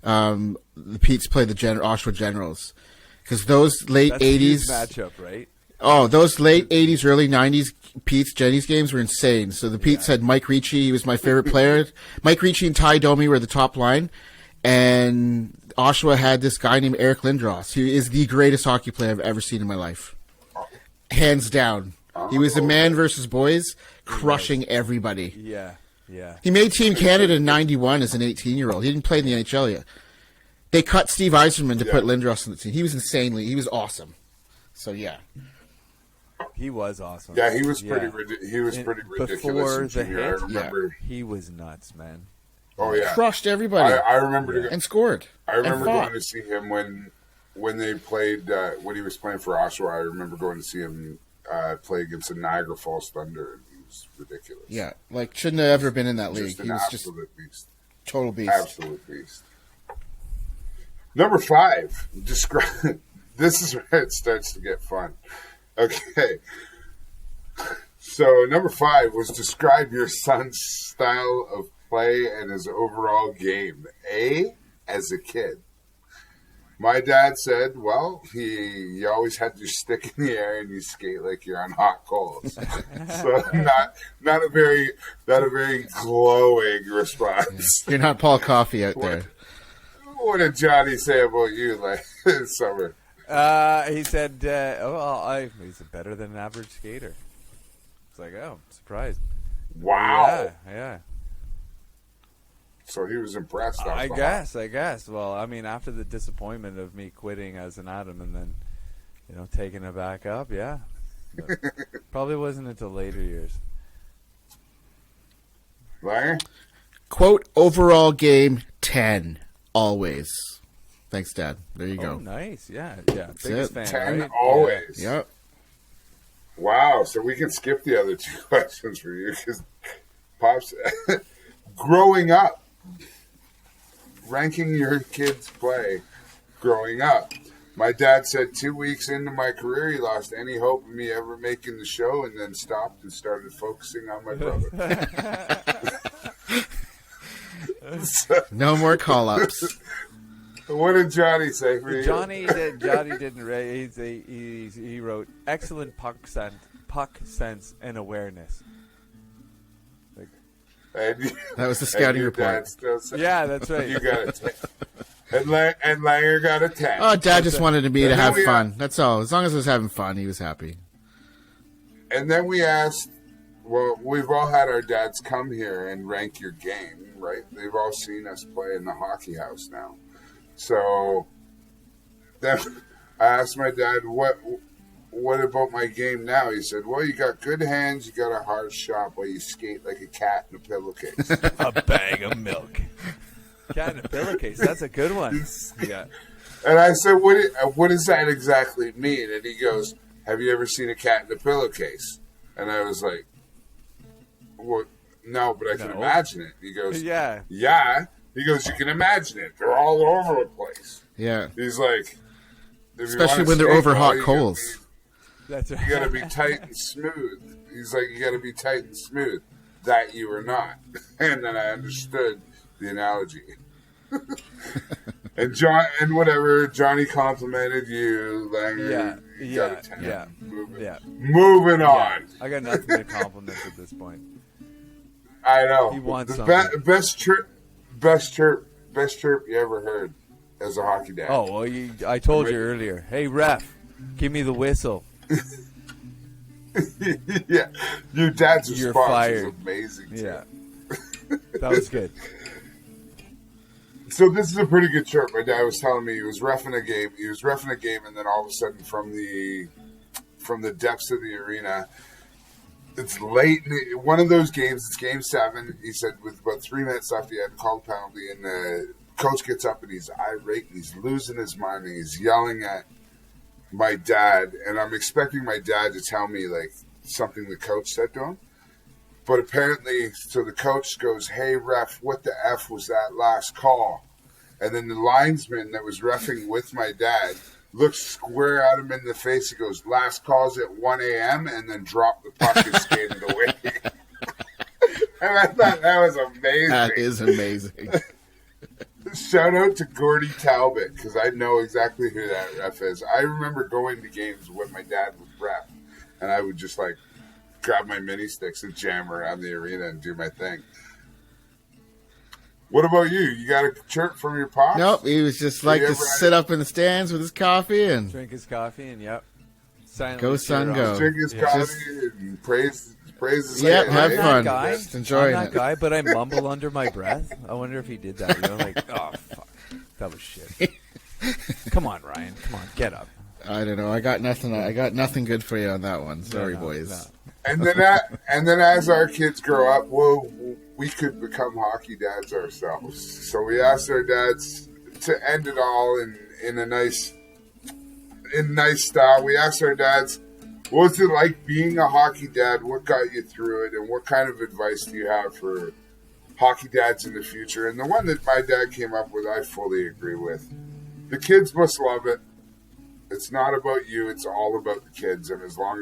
the Petes play the Oshawa Generals. Because those late 80s... matchup, right? Oh, those late 80s, early 90s Pete's Jenny's games were insane. So the Pete's had Mike Ricci. He was my favorite player. Mike Ricci and Ty Domi were the top line. And Oshawa had this guy named Eric Lindros, who is the greatest hockey player I've ever seen in my life. Hands down. He was a man versus boys, crushing everybody. Yeah, yeah. He made Team Canada in 91 as an 18-year-old. He didn't play in the NHL yet. They cut Steve Yzerman to put Lindros on the team. He was he was awesome. So, yeah. He was awesome. Yeah, he was pretty ridiculous before in junior. I remember. He was nuts, man. Oh, yeah. Crushed everybody. I remember. And scored. I remember going to see him when they played, when he was playing for Oshawa. I remember going to see him play against the Niagara Falls Thunder, and he was ridiculous. Yeah, like shouldn't have ever been in that league. He was just beast. Total beast. Absolute beast. Number 5. Describe. This is where it starts to get fun. Okay. So number 5 was describe your son's style of play and his overall game. A, as a kid. My dad said, well, you always had your stick in the air and you skate like you're on hot coals. So not a very glowing response. You're not Paul Coffey out there. What did Johnny say about you like this summer? He said, he's better than an average skater. It's like, oh, I'm surprised. Wow. Yeah. So he was impressed. I guess. Well, I mean, after the disappointment of me quitting as an Atom and then, taking it back up, yeah. But probably wasn't until later years. Langer? Quote, overall game 10, always. Thanks, Dad. There you go. Oh, nice. Yeah. Biggest fan, 10 right? always. Yeah. Yep. Wow. So we can skip the other 2 questions for you because Pops, growing up, ranking your kids' play growing up. My dad said 2 weeks into my career, he lost any hope of me ever making the show and then stopped and started focusing on my brother. No more call-ups. What did Johnny say for you? Johnny didn't raise. He wrote excellent puck sense and awareness. That was the scouting report. Yeah, that's right. You got it. And Langer got a 10. Oh, Dad just wanted me to have fun. That's all. As long as I was having fun, he was happy. And then we asked, well, we've all had our dads come here and rank your game, right? They've all seen us play in the hockey house now. So then I asked my dad, what about my game now? He said, well, you got good hands, you got a hard shot, but you skate like a cat in a pillowcase. A bag of milk. Cat in a pillowcase. That's a good one. Yeah. And I said, what does that exactly mean? And he goes, have you ever seen a cat in a pillowcase? And I was like, "Well, no, but I can imagine it." He goes, Yeah. He goes, "You can imagine it. They're all over the place." Yeah. He's like, especially when they're over hot coals. That's right. You got to be tight and smooth. He's like, "You got to be tight and smooth." That you are not. And then I understood the analogy. And Johnny complimented you. Like, Moving on. I got nothing to compliment at this point. I know. He wants best chirp you ever heard as a hockey dad. Oh, well, I told you earlier. Hey, ref, give me the whistle. Yeah, your dad's response You're fired. was amazing. Too. Yeah, that was good. So this is a pretty good chirp. My dad was telling me he was reffing a game, and then all of a sudden, from the depths of the arena, it's late. One of those games, it's Game 7. He said with about 3 minutes left, he had to call the penalty, and the coach gets up and he's irate and he's losing his mind and he's yelling at my dad, and I'm expecting my dad to tell me like something the coach said to him. But apparently, so the coach goes, "Hey, ref, what the F was that last call?" And then the linesman that was reffing with my dad looks square at him in the face. He goes, "Last call's at 1 a.m. and then dropped the puck and skated away. And I thought that was amazing. That is amazing. Shout out to Gordy Talbot, because I know exactly who that ref is. I remember going to games when my dad would ref, and I would just like grab my mini sticks and jam around the arena and do my thing. What about you? You got a chirp from your pops? Nope, he was just like to sit up in the stands with his coffee and drink his coffee and go son go. Drink his coffee and praise his have right? fun. Guy, just enjoying I'm that it. guy, but I mumble under my breath. I wonder if he did that. You know, like, oh fuck, that was shit. Come on, Ryan. Come on, get up. I don't know. I got nothing good for you on that one. Sorry, boys. No. And then as our kids grow up, we could become hockey dads ourselves. So we asked our dads to end it all in nice style. We asked our dads, what was it like being a hockey dad? What got you through it? And what kind of advice do you have for hockey dads in the future? And the one that my dad came up with, I fully agree with. The kids must love it. It's not about you. It's all about the kids. And as long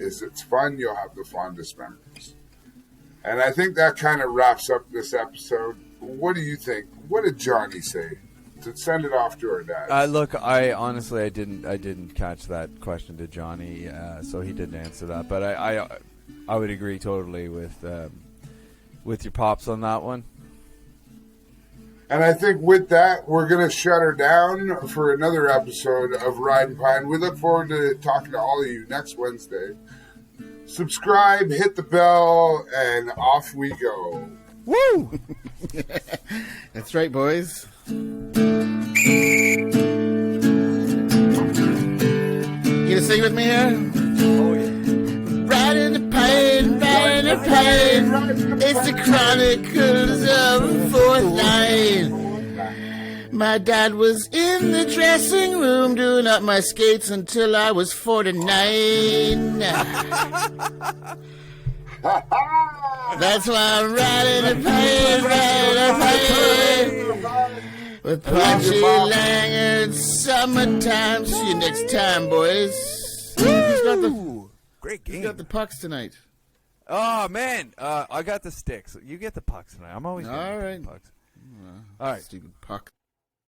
as it's fun, you'll have the fondest memories. And I think that kind of wraps up this episode. What do you think? What did Johnny say? To send it off to our dads. Look, I honestly didn't catch that question to Johnny, so he didn't answer that. But I would agree totally with your pops on that one. And I think with that, we're going to shut her down for another episode of Ride and Pine. We look forward to talking to all of you next Wednesday. Subscribe, hit the bell, and off we go. Woo! That's right, boys. You gonna sing with me here? Oh, yeah. Riding the pain, riding the pain. It's the Chronicles of Fourth Line. My dad was in the dressing room doing up my skates until I was 49. That's why I'm riding the pain, riding the pain. With Punchy Lang, summertime. See you next time, boys. Great game. Who's got the pucks tonight? Oh, man. I got the sticks. You get the pucks tonight. I'm always all right. pucks. All right. Stupid puck.